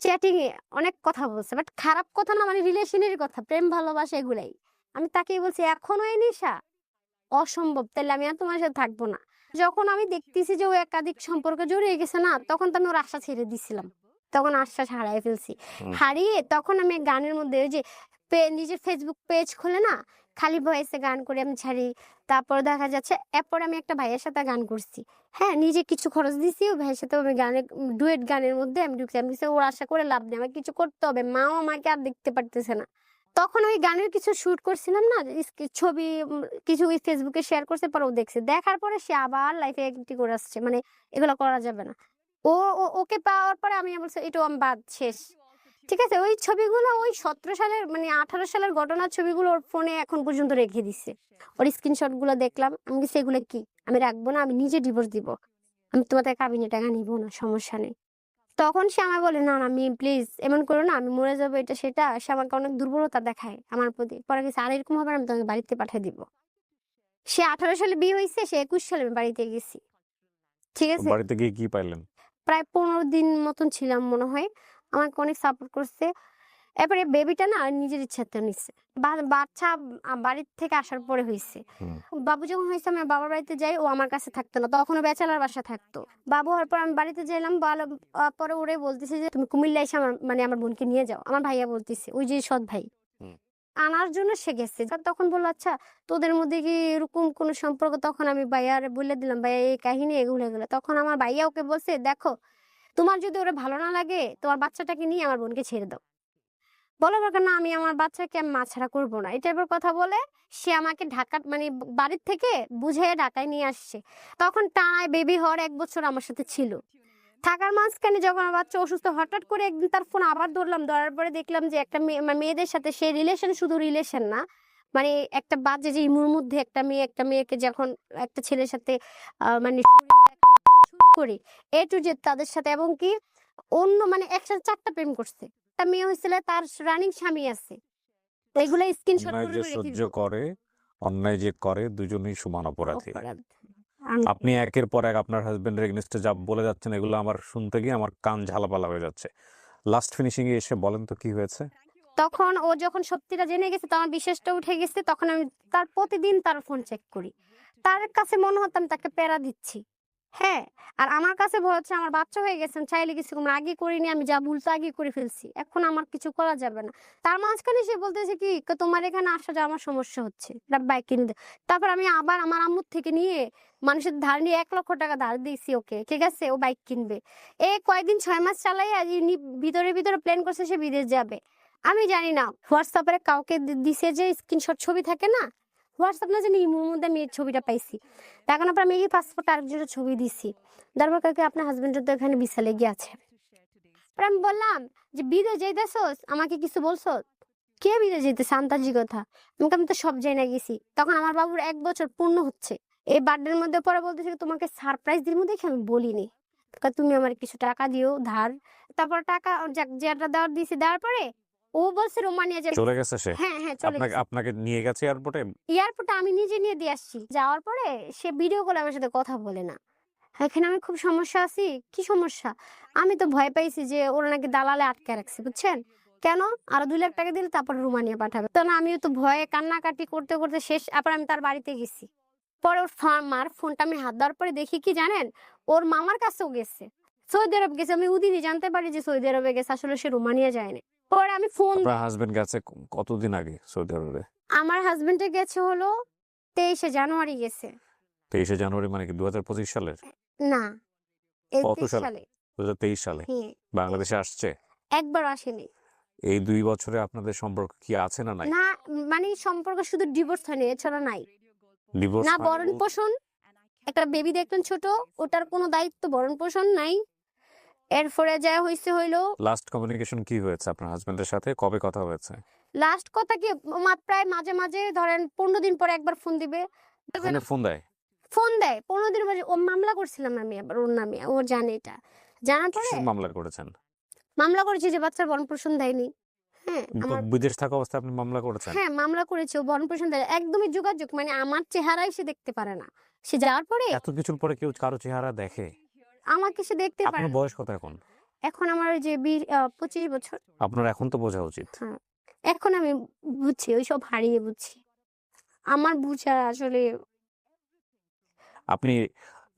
চ্যাটিং এ অনেক কথা বলছে, বাট খারাপ কথা না, মানে রিলেশনের কথা, প্রেম ভালোবাসা এগুলাই। আমি তাকেই বলছি এখনো এই নেশা, অসম্ভব, তাহলে আমি আর তোমার সাথে থাকবো না। যখন আমি দেখতেছি যে ও একাধিক সম্পর্কে জড়িয়ে গেছে না, তখন তো আমি ওর আশা ছেড়ে দিছিলাম, তখন আশ্বাস হারিয়ে ফেলছি। হারিয়ে তখন আমি গানের মধ্যে ওই যে নিজের ফেসবুক পেজ খুলে না খালি ভয়েসে গান করে আমি ছাড়ি। তারপর দেখা যাচ্ছে এরপর আমি একটা ভাইয়ের সাথে গান করছি। হ্যাঁ, নিজে কিছু খরচ দিছি, ওই ভাইয়ের সাথে আমি গানে ডুয়েট গানের মধ্যে আমি ঢুকছি। আমি বলছি, ওর আশা করে লাভ নেই, আমার কিছু করতে হবে। মাও আমাকে আর দেখতে পারতেছে না। তখন ওই গানের কিছু শুট করছিলাম না, ছবি কিছু ওই ফেসবুকে শেয়ার করছে, পরে ও দেখছে। দেখার পরে সে আবার লাইফে অ্যাক্টিং করে আসছে, মানে এগুলো করা যাবে না। ওকে পাওয়ার পরে আমি বলছি এটাও আমি বাদ, শেষ। ঠিক আছে, ওই ছবিগুলো ওই 17 সালের মানে 18 সালের ঘটনার ছবিগুলো ওর ফোনে এখন পর্যন্ত রেখে দিছে। ওর স্ক্রিনশট গুলো দেখলাম, আমি বলছি এগুলো কি, আমি রাখবো না, আমি নিজে ডিভোর্স দিব, আমি তোমাদের কাবিনে টাকা নিব না, সমস্যা নেই। তখন সে আমায় বলে, না না আমি প্লিজ এমন করো না, আমি মরে যাবো, এটা সেটা। সে আমাকে অনেক দুর্বলতা দেখায় আমার প্রতি। পরে গেছে, আর এরকম হবে না, আমি তোমাকে বাড়িতে পাঠিয়ে দিব। সে 18 সালে বিয়ে হয়েছে, সে 21 সালে আমি বাড়িতে গেছি। ঠিক আছে, বাড়িতে গিয়ে কি পাইলেন? প্রায় 15 দিন মতন ছিলাম মনে হয়। আমাকে অনেক সাপোর্ট করছে। এরপরে বেবিটা না নিজের ইচ্ছাতে নিচ্ছে। বাচ্চা বাড়ির থেকে আসার পরে হয়েছে। হুম। বাবু যখন হয়েছে আমি বাবার বাড়িতে যাই, ও আমার কাছে থাকতো না, তখনও ব্যাচেলার বাসা থাকতো। বাবু হওয়ার পর আমি বাড়িতে যাইলাম, পরে ওরে বলতেছে যে তুমি কুমিল্লা এসে আমার বোনকে নিয়ে যাও। আমার ভাইয়া বলতেছে, ওই যে সৎ ভাই আনার জন্য সে গেছে। তখন বললো, আচ্ছা তোদের মধ্যে কি এরকম কোন সম্পর্ক? তখন আমি ভাইয়ার বলে দিলাম, ভাইয়া এই কাহিনী এগুলো। তখন আমার ভাইয়া ওকে বলছে, দেখো তোমার যদি ওরা ভালো না লাগে, তোমার বাচ্চাটাকে নিয়ে আমার বোনকে ছেড়ে দাও। বলো দরকার না, আমি আমার বাচ্চাকে আমি মাছাড়া করবো না, এই টাইপের কথা বলে সে আমাকে ঢাকা মানে বাড়ির থেকে বুঝে ঢাকায় নিয়ে আসছে। তখন টানায় বেবি হওয়ার 1 বছর আমার সাথে ছিল। থাকার মাঝখানে যখন আমার বাচ্চা অসুস্থ, হঠাৎ করে একদিন তার ফোন আবার ধরলাম। ধরার পরে দেখলাম যে একটা মেয়েদের সাথে সে রিলেশন, শুধু রিলেশন না, মানে একটা বাজে যে ইমুর মধ্যে একটা মেয়েকে যখন একটা ছেলের সাথে মানে শুরু করি এ টু জেড তাদের সাথে, এবং কি অন্য মানে একসাথে 4টা প্রেম করছে। একটা মেয়ে হয়েছিল, তার রানিং স্বামী আছে। এগুলো স্ক্রিনশট অন্যায় করে যে রেখে সহ্য দিব। করে, অন্যায় যে করে, দুজনেই সমান অপরাধী। অপরাধ। আপনি একের পর এক আপনার হাজবেন্ডের এগেনস্টে যা বলে যাচ্ছেন, এগুলো আমার শুনতে গিয়ে আমার কান ঝালাপালা হয়ে যাচ্ছে। লাস্ট ফিনিশিং এ এসে বলেন তো কি হয়েছে? তখন ও যখন সত্যিটা জেনে গেছে, তো আমার বিশ্বাসটা উঠে গেছে। তখন আমি তার প্রতিদিন তার ফোন চেক করি। তার কাছে মনে হতো আমি তাকে প্যারা দিচ্ছি। হ্যাঁ, আর আমার কাছে ভয় হচ্ছে আমার বাচ্চা হয়ে গেছে, আমি চাইলে কিছু আগে করিনি, আমি যা ভুলতে আগে করে ফেলছি, এখন আমার কিছু করা যাবে না। তার মাঝখানে সে বলতেছে কি, তোমার এখানে আসা যাওয়া আমার সমস্যা হচ্ছে, বাইক কিনে দে। তারপর আমি আবার আমার আম্মুর থেকে নিয়ে মানুষের ধার নিয়ে 1 লক্ষ টাকা ধার দিয়েছি ওকে, ঠিক আছে, ও বাইক কিনবে। কয়দিন 6 মাস চালাই আজ ভিতরে ভিতরে প্ল্যান করছে সে বিদেশ যাবে। আমি জানি না, হোয়াটসঅ্যাপে কাউকে দিছে যে স্ক্রিনশট ছবি থাকে না, হোয়াটসঅ্যাপ না জানি ইমোর মধ্যে আমি এই ছবিটা পাইছি। তখন পর আমি এই পাসপোর্ট আরেকজনের ছবি দিছি। তারপর কাকে আপনার হাজবেন্ডের তো এখানে ভিসা লেগে আছে। পরে আমি বললাম যে বিদেশ যাইতেছস, আমাকে কিছু বলছো? কে বিদেশ যেতেছে, আন্তাজি কথা। আমি তো সব জায়গায় গেছি। তখন আমার বাবুর 1 বছর পূর্ণ হচ্ছে এই বার্থডের মধ্যে। পরে বলতেছে তোমাকে সারপ্রাইজ দিব দেখে আমি বলিনি, তুমি আমার কিছু টাকা দিও ধার। তারপর টাকা যেটা দেওয়ার দিয়েছি, দেওয়ার পরে ও বলছে রোমানিয়া যাবে। চলে গেছে সে? হ্যাঁ হ্যাঁ, চলে আপনাকে গেছে। আপনাকে নিয়ে গেছে এয়ারপোর্টে? এয়ারপোর্টে আমি নিজে নিয়ে দিয়ে আসছি। যাওয়ার পরে সে ভিডিও কলে আমার সাথে কথা বলে না। এখানে আমি খুব সমস্যা আছি। কি সমস্যা? আমি তো ভয় পাইছি যে ওরা নাকি দালালে আটকে রাখছে, বুঝছেন? কেন? আরো 2 লাখ টাকা দিলে তারপর রোমানিয়া পাঠাবে। তো না, আমিও তো ভয়ে কান্নাকাটি করতে করতে শেষ। আবার আমি তার বাড়িতে গেছি। পরে ওর মার ফোনটা আমি হাত দেওয়ার পরে দেখি কি জানেন, ওর মামার কাছেও গেছে, সৌদি আরব গেছে। আমি ওদিনই জানতে পারি যে সৌদি আরবে গেছে, আসলে সে রোমানিয়া যায়নি। পরে আমি ফোন, আপনার হাজবেন্ড গেছে কতদিন আগে সৌদি আরবে? আমার হাজবেন্ডে গেছে হলো 23শে জানুয়ারি গেছে। 23শে জানুয়ারি মানে কি 2025 সালের? না, কত 31 সালে? সালে। 2023 সালে হ্যাঁ, বাংলাদেশে আসছে। একবার আসেনি। এই 2 বছরে আপনাদের সম্পর্ক কি আছে না নাই? না, মানে সম্পর্ক শুধু ডিভোর্স হয়নি, এছাড়া নাই। ডিভোর্স না ভরণ পোষণ, একটা বেবি দেখলেন ছোট, ওটার কোনো দায়িত্ব ভরণ পোষণ নাই। এরপরে যা হইছে হইলো। লাস্ট কমিউনিকেশন কি হয়েছে আপনার হাজবেন্ডের সাথে? কবে কথা হয়েছে? লাস্ট কথা কি, প্রায় মাঝে মাঝে ধরেন 15 দিন পরে একবার ফোন দিবে। ফোনে ফোন দেয়? ফোন দেয় 15 দিন পরে। ও মামলা করছিলাম আমি আবার ওর নামে, ও জানে এটা। জানার পরে কিসের মামলা করেছেন? মামলা করেছি যে বাচ্চার ভরণ পোষণ দেয়নি। হ্যাঁ, আমার বিদেশ থাকা অবস্থায় আপনি মামলা করেছেন? হ্যাঁ মামলা করেছে, ও ভরণ পোষণ দেয় একদমই যোগাযোগ, মানে আমার চেহারাই সে দেখতে পারে না। সে যাওয়ার পরে এত কিছুর পরে কেউ কারো চেহারা দেখে? আমাকে সে দেখতে পারে আপনার না। বয়স কত এখন? এখন আমার ওই যে 25 বছর। আপনার এখন তো বোঝা উচিত। হ্যাঁ, এখন আমি বুঝছি, ওইসব হারিয়ে বুঝছি। আমার বুঝা আসলে আপনি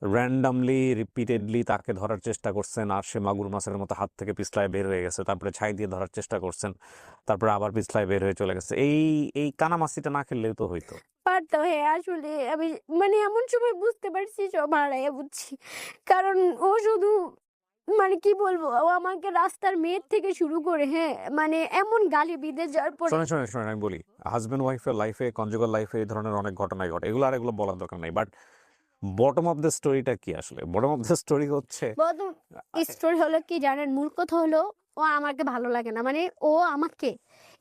র্যান্ডামলি রিপিটেডলি তাকে ধরার চেষ্টা করছেন, আর সে মাগুর মাছের মতো হাত থেকে পিছলায় বের হয়ে গেছে, তারপরে ছাই দিয়ে ধরার চেষ্টা করছেন, তারপরে আবার পিছলায় বের হয়ে চলে গেছে। এই এই কানামাছিটা না খেললেও তো হইতো। পারতো, হ্যাঁ আসলে আমি মানে এমন সময় বুঝতে পারছি সব হারাইয়া বুঝছি। কারণ ও শুধু মানে কি বলবো, ও আমাকে রাস্তার মেয়ের থেকে শুরু করে, হ্যাঁ মানে এমন গালি বিদেশ যাওয়ার পরে শোনেন আমি বলি, হাজব্যান্ড ওয়াইফের লাইফে, কনজুগাল লাইফে এই ধরনের অনেক ঘটনাই ঘটে, এগুলো আর এগুলো বলার দরকার নাই। বাট বটম অফ দ্য স্টোরিটা কি আসলে? বটম অফ দ্য স্টোরি হচ্ছে প্রথম স্টোরি হলো কি জানেন, মূল কথা হলো ও আমাকে ভালো লাগে না, মানে ও আমাকে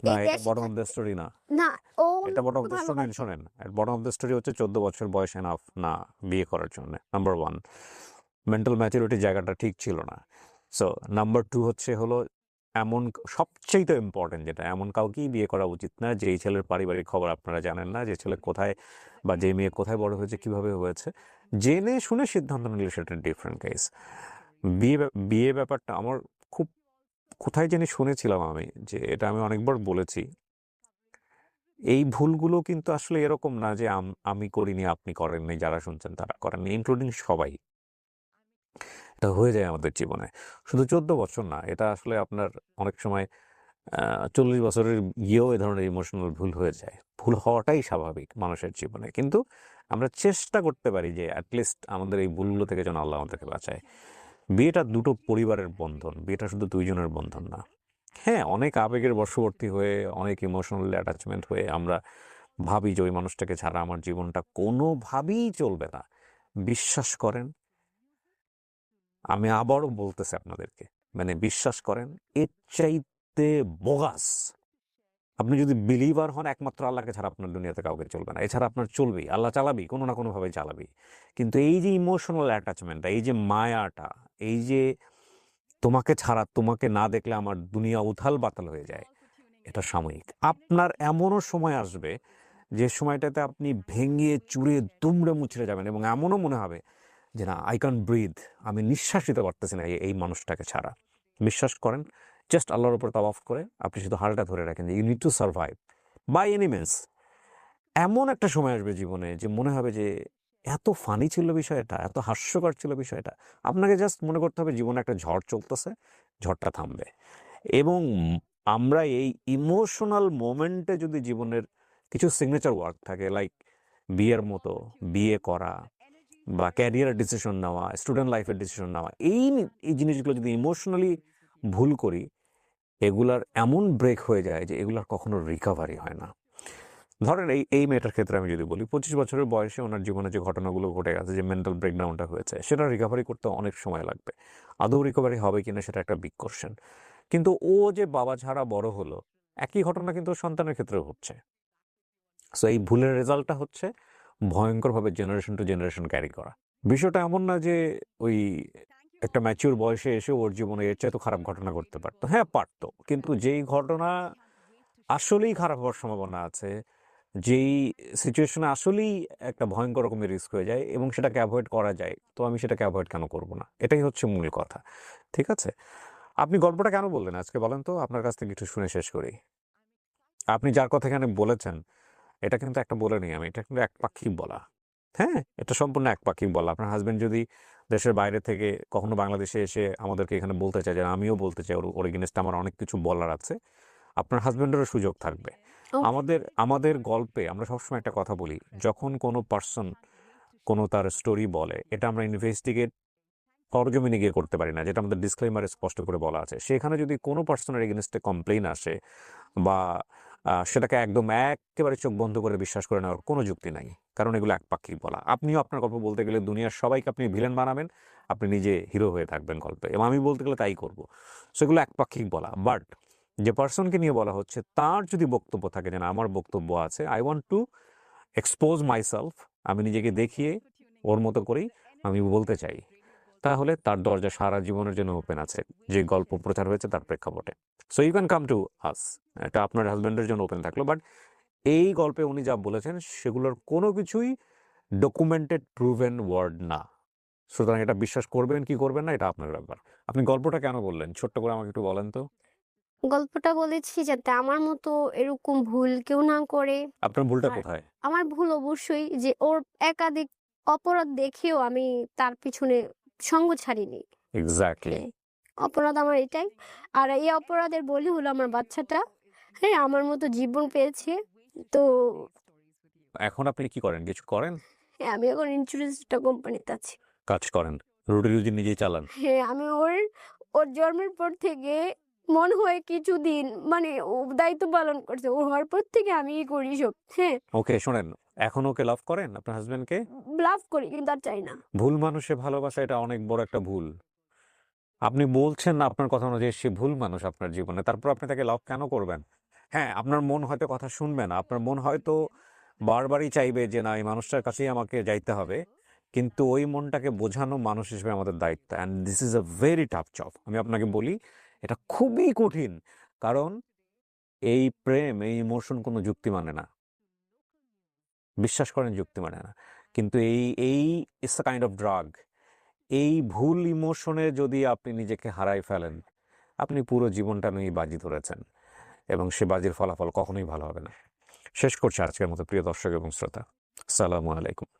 না, এই এটা দেশে বটম অফ দ্য স্টোরি না। না, ও এটা বটম অফ আমাকে দ্য ভালোবাসে। শোনেন, বটম অফ দ্য স্টোরি হচ্ছে 14 বছর বয়স এনাফ না বিয়ে করার জন্য, নাম্বার 1। মেন্টাল ম্যাচুরিটি জায়গাটা ঠিক ছিল না। সো নাম্বার 2 হচ্ছে হলো এমন সবচেয়ে ইম্পর্টেন্ট যেটা, এমন কাউকেই বিয়ে করা উচিত না যেই ছেলের পারিবারিক খবর আপনারা জানেন না, যে ছেলে কোথায় বা যে মেয়ে কোথায় বড় হয়েছে, কিভাবে হয়েছে। জেনে শুনে সিদ্ধান্ত নিলে সেটা ডিফারেন্ট কেস। বিয়ে ব্যাপারটা আমার খুব, কোথায় জানি শুনেছিলাম আমি, যে এটা আমি অনেকবার বলেছি, এই ভুলগুলো কিন্তু আসলে এরকম না যে আমি করিনি আপনি করেননি, যারা শুনছেন তারা করেননি, ইনক্লুডিং সবাই। এটা হয়ে যায় আমাদের জীবনে। শুধু 14 বছর না, এটা আসলে আপনার অনেক সময় 40 বছরের গিয়েও এ ধরনের ইমোশনাল ভুল হয়ে যায়। ভুল হওয়াটাই স্বাভাবিক মানুষের জীবনে। কিন্তু আমরা চেষ্টা করতে পারি যে অ্যাটলিস্ট আমাদের এই ভুলগুলো থেকে যেন আল্লাহ আমাদেরকে বাঁচায়। বিয়েটা দুটো পরিবারের বন্ধন, বিয়েটা শুধু 2 জনের বন্ধন না। হ্যাঁ, অনেক আবেগের বশবর্তী হয়ে, অনেক ইমোশনাল অ্যাটাচমেন্ট হয়ে আমরা ভাবি যে ওই মানুষটাকে ছাড়া আমার জীবনটা কোনোভাবেই চলবে না। বিশ্বাস করেন, আমি আবারও বলতেছি আপনাদেরকে, মানে বিশ্বাস করেন, এর চাইতে বোগাস, আপনি যদি বিলিভার হন, একমাত্র আল্লাহকে ছাড়া আপনার দুনিয়াতে কাউকে চলবে না। এছাড়া আপনার চলবেই, আল্লাহ চালাবি, কোনো না কোনোভাবে চালাবি। কিন্তু এই যে ইমোশনাল অ্যাটাচমেন্টটা, এই যে মায়াটা, এই যে তোমাকে ছাড়া, তোমাকে না দেখলে আমার দুনিয়া উথাল বাতাল হয়ে যায়, এটা সাময়িক। আপনার এমনও সময় আসবে যে সময়টাতে আপনি ভেঙে চুরে দুমড়ে মুচড়ে যাবেন, এবং এমনও মনে হবে যে না, আই ক্যান ব্রিথ, আমি নিঃশ্বাস নিতে পারতেছি না এই মানুষটাকে ছাড়া। বিশ্বাস করেন, জাস্ট আল্লাহর উপর তাওয়াফ করে আপনি শুধু হালটা ধরে রাখেন যে you need to survive by any means. এমন একটা সময় আসবে জীবনে যে মনে হবে যে এত ফানি ছিল বিষয়টা, এত হাস্যকর ছিল বিষয়টা। আপনাকে জাস্ট মনে করতে হবে জীবনে একটা ঝড় চলতেছে, ঝড়টা থামবে। এবং আমরা এই ইমোশনাল মোমেন্টে যদি জীবনের কিছু সিগনেচার ওয়ার্ক থাকে, লাইক বিয়ের মতো, বিয়ে করা বা ক্যারিয়ারের ডিসিশন নেওয়া, স্টুডেন্ট লাইফের ডিসিশন নেওয়া, এই জিনিসগুলো যদি ইমোশনালি ভুল করি, এগুলার এমন ব্রেক হয়ে যায় যে এগুলার কখনো রিকভারি হয় না। ধরেন এই মেয়েটার ক্ষেত্রে আমি যদি বলি, 25 বছরের বয়সে ওনার জীবনে যে ঘটনাগুলো ঘটে গেছে, যে মেন্টাল ব্রেকডাউনটা হয়েছে, সেটা রিকভারি করতে অনেক সময় লাগবে। আদৌ রিকভারি হবে কিনা সেটা একটা বিগ কোশ্চেন। কিন্তু ও যে বাবা ছাড়া বড় হলো, একই ঘটনা কিন্তু সন্তানের ক্ষেত্রেও হচ্ছে। সো এই ভুলের রেজাল্টটা হচ্ছে ভয়ঙ্করভাবে জেনারেশন টু জেনারেশন ক্যারি করা। বিষয়টা এমন না যে ওই একটা ম্যাচিউর বয়সে এসে ওর জীবনে এর চেয়ে তো খারাপ ঘটনা ঘটতে পারতো। হ্যাঁ পারতো, কিন্তু যেই ঘটনা আসলেই খারাপ হওয়ার সম্ভাবনা আছে, যেই সিচুয়েশনে আসলেই একটা ভয়ঙ্কর রকমের রিস্ক হয়ে যায় এবং সেটাকে অ্যাভয়েড করা যায়, তো আমি সেটাকে অ্যাভয়েড কেন করব না? এটাই হচ্ছে মূল কথা। ঠিক আছে? আপনি গল্পটা কেন বললেন আজকে বলেন তো? আপনার কাছ থেকে একটু শুনে শেষ করি। আপনি যার কথা এখানে বলেছেন, এটা কিন্তু একটা বলে নেই আমি, এটা কিন্তু একপাক্ষিক বলা। হ্যাঁ, এটা সম্পূর্ণ একপাক্ষিক বলা। আপনার হাজবেন্ড যদি দেশের বাইরে থেকে কখনো বাংলাদেশে এসে আমাদেরকে এখানে বলতে চায় যে আমিও বলতে চাই, ওর এগেইনস্টে আমার অনেক কিছু বলার আছে, আপনার হাজবেন্ডেরও সুযোগ থাকবে। ও আমাদের গল্পে আমরা সবসময় একটা কথা বলি, যখন কোনো পার্সন কোনো তার স্টোরি বলে, এটা আমরা ইনভেস্টিগেট সরজমিনে গিয়ে করতে পারি না, যেটা আমাদের ডিসক্লেইমারে স্পষ্ট করে বলা আছে। সেখানে যদি কোনো পার্সনের এগেইনস্টে কমপ্লেইন আসে বা সেটাকে একদম একেবারে চোখ বন্ধ করে বিশ্বাস করে নেওয়ার কোনো যুক্তি নাই, কারণ এগুলো একপাক্ষিক বলা। আপনিও আপনার গল্প বলতে গেলে দুনিয়ার সবাইকে আপনি ভিলেন বানাবেন, আপনি নিজে হিরো হয়ে থাকবেন গল্পে, এবং আমি বলতে গেলে তাই করব। সেগুলো একপাক্ষিক বলা। বাট যে পার্সনকে নিয়ে বলা হচ্ছে, তার যদি বক্তব্য থাকে যে না, আমার বক্তব্য আছে, I want to expose myself, আমি নিজেকে দেখিয়ে ওর মতো করেই আমি বলতে চাই, তাহলে তার দরজা সারা জীবনের জন্য ওপেন আছে, যে গল্প প্রচার হয়েছে তার প্রেক্ষাপটে। So you can come to us. এটা আপনার হাজব্যান্ডের জন্য ওপেন থাকলো। বাট এই গল্পে উনি যা বলেছেন সেগুলোর কোনো কিছুই ডকুমেন্টেড প্রুভেন ওয়ার্ড না। সুতরাং এটা বিশ্বাস করবেন কি করবেন না, এটা আপনার ব্যাপার। আপনি গল্পটা কেন বললেন ছোট্ট করে আমাকে একটু বলেন তো। গল্পটা বলেছি যাতে আমার মতো এরকম ভুল কেউ না করে। আপনার ভুলটা আর কোথায়? আমার ভুল অবশ্যই যে ওর একাধিক অপরাধ দেখেও আমি তার পিছনে সঙ্গ ছাড়িনি। এক্স্যাক্টলি। হ্যাঁ, অপরাধ আমার এটাই। আর এই অপরাধের বলি হলো আমার বাচ্চাটা। হ্যাঁ, আমার মতো জীবন পেয়েছে। তো এখন আপনি কি করেন? কিছু করেন? হ্যাঁ, আমি এখন ইন্স্যুরেন্স একটা কোম্পানিতে আছি। কাজ করেন? রুটি-রুজি নিজেই চালান? হ্যাঁ, আমি ওর জন্মের পর থেকে মনে হয় কিছুদিন মানে ও দায়িত্ব পালন করছে। ও হওয়ার পর থেকে আমিই করি সব। হ্যাঁ, ওকে শোনেন, এখন ওকে লাভ করেন আপনার হাসব্যান্ডকে? লাভ করি কিন্তু আর চাই না। ভুল মানুষে ভালোবাসা এটা অনেক বড় একটা ভুল। আপনি বলছেন না আপনার কথা অনুযায়ী সে ভুল মানুষ আপনার জীবনে। তারপর আপনি তাকে লাভ কেন করবেন? হ্যাঁ, আপনার মন হয়তো কথা শুনবে না। আপনার মন হয়তো বারবারই চাইবে যে না এই মানুষটার কাছেই আমাকে যাইতে হবে। কিন্তু ওই মনটাকে বোঝানো মানুষ হিসেবে আমাদের দায়িত্ব। And this is a very tough job. আমি আপনাকে বলি এটা খুবই কঠিন। কারণ এই প্রেম, এই ইমোশন কোনো যুক্তি মানে না। বিশ্বাস করেন যুক্তি মানে না। কিন্তু এই it's a kind of drug. এই ভুল ইমোশনে যদি আপনি নিজেকে হারায় ফেলেন, আপনি পুরো জীবনটা নিয়েই বাজি ধরেছেন এবং সে বাজির ফলাফল কখনোই ভালো হবে না। শেষ করছি আজকের মতো প্রিয় দর্শক এবং শ্রোতা। আসসালামু আলাইকুম।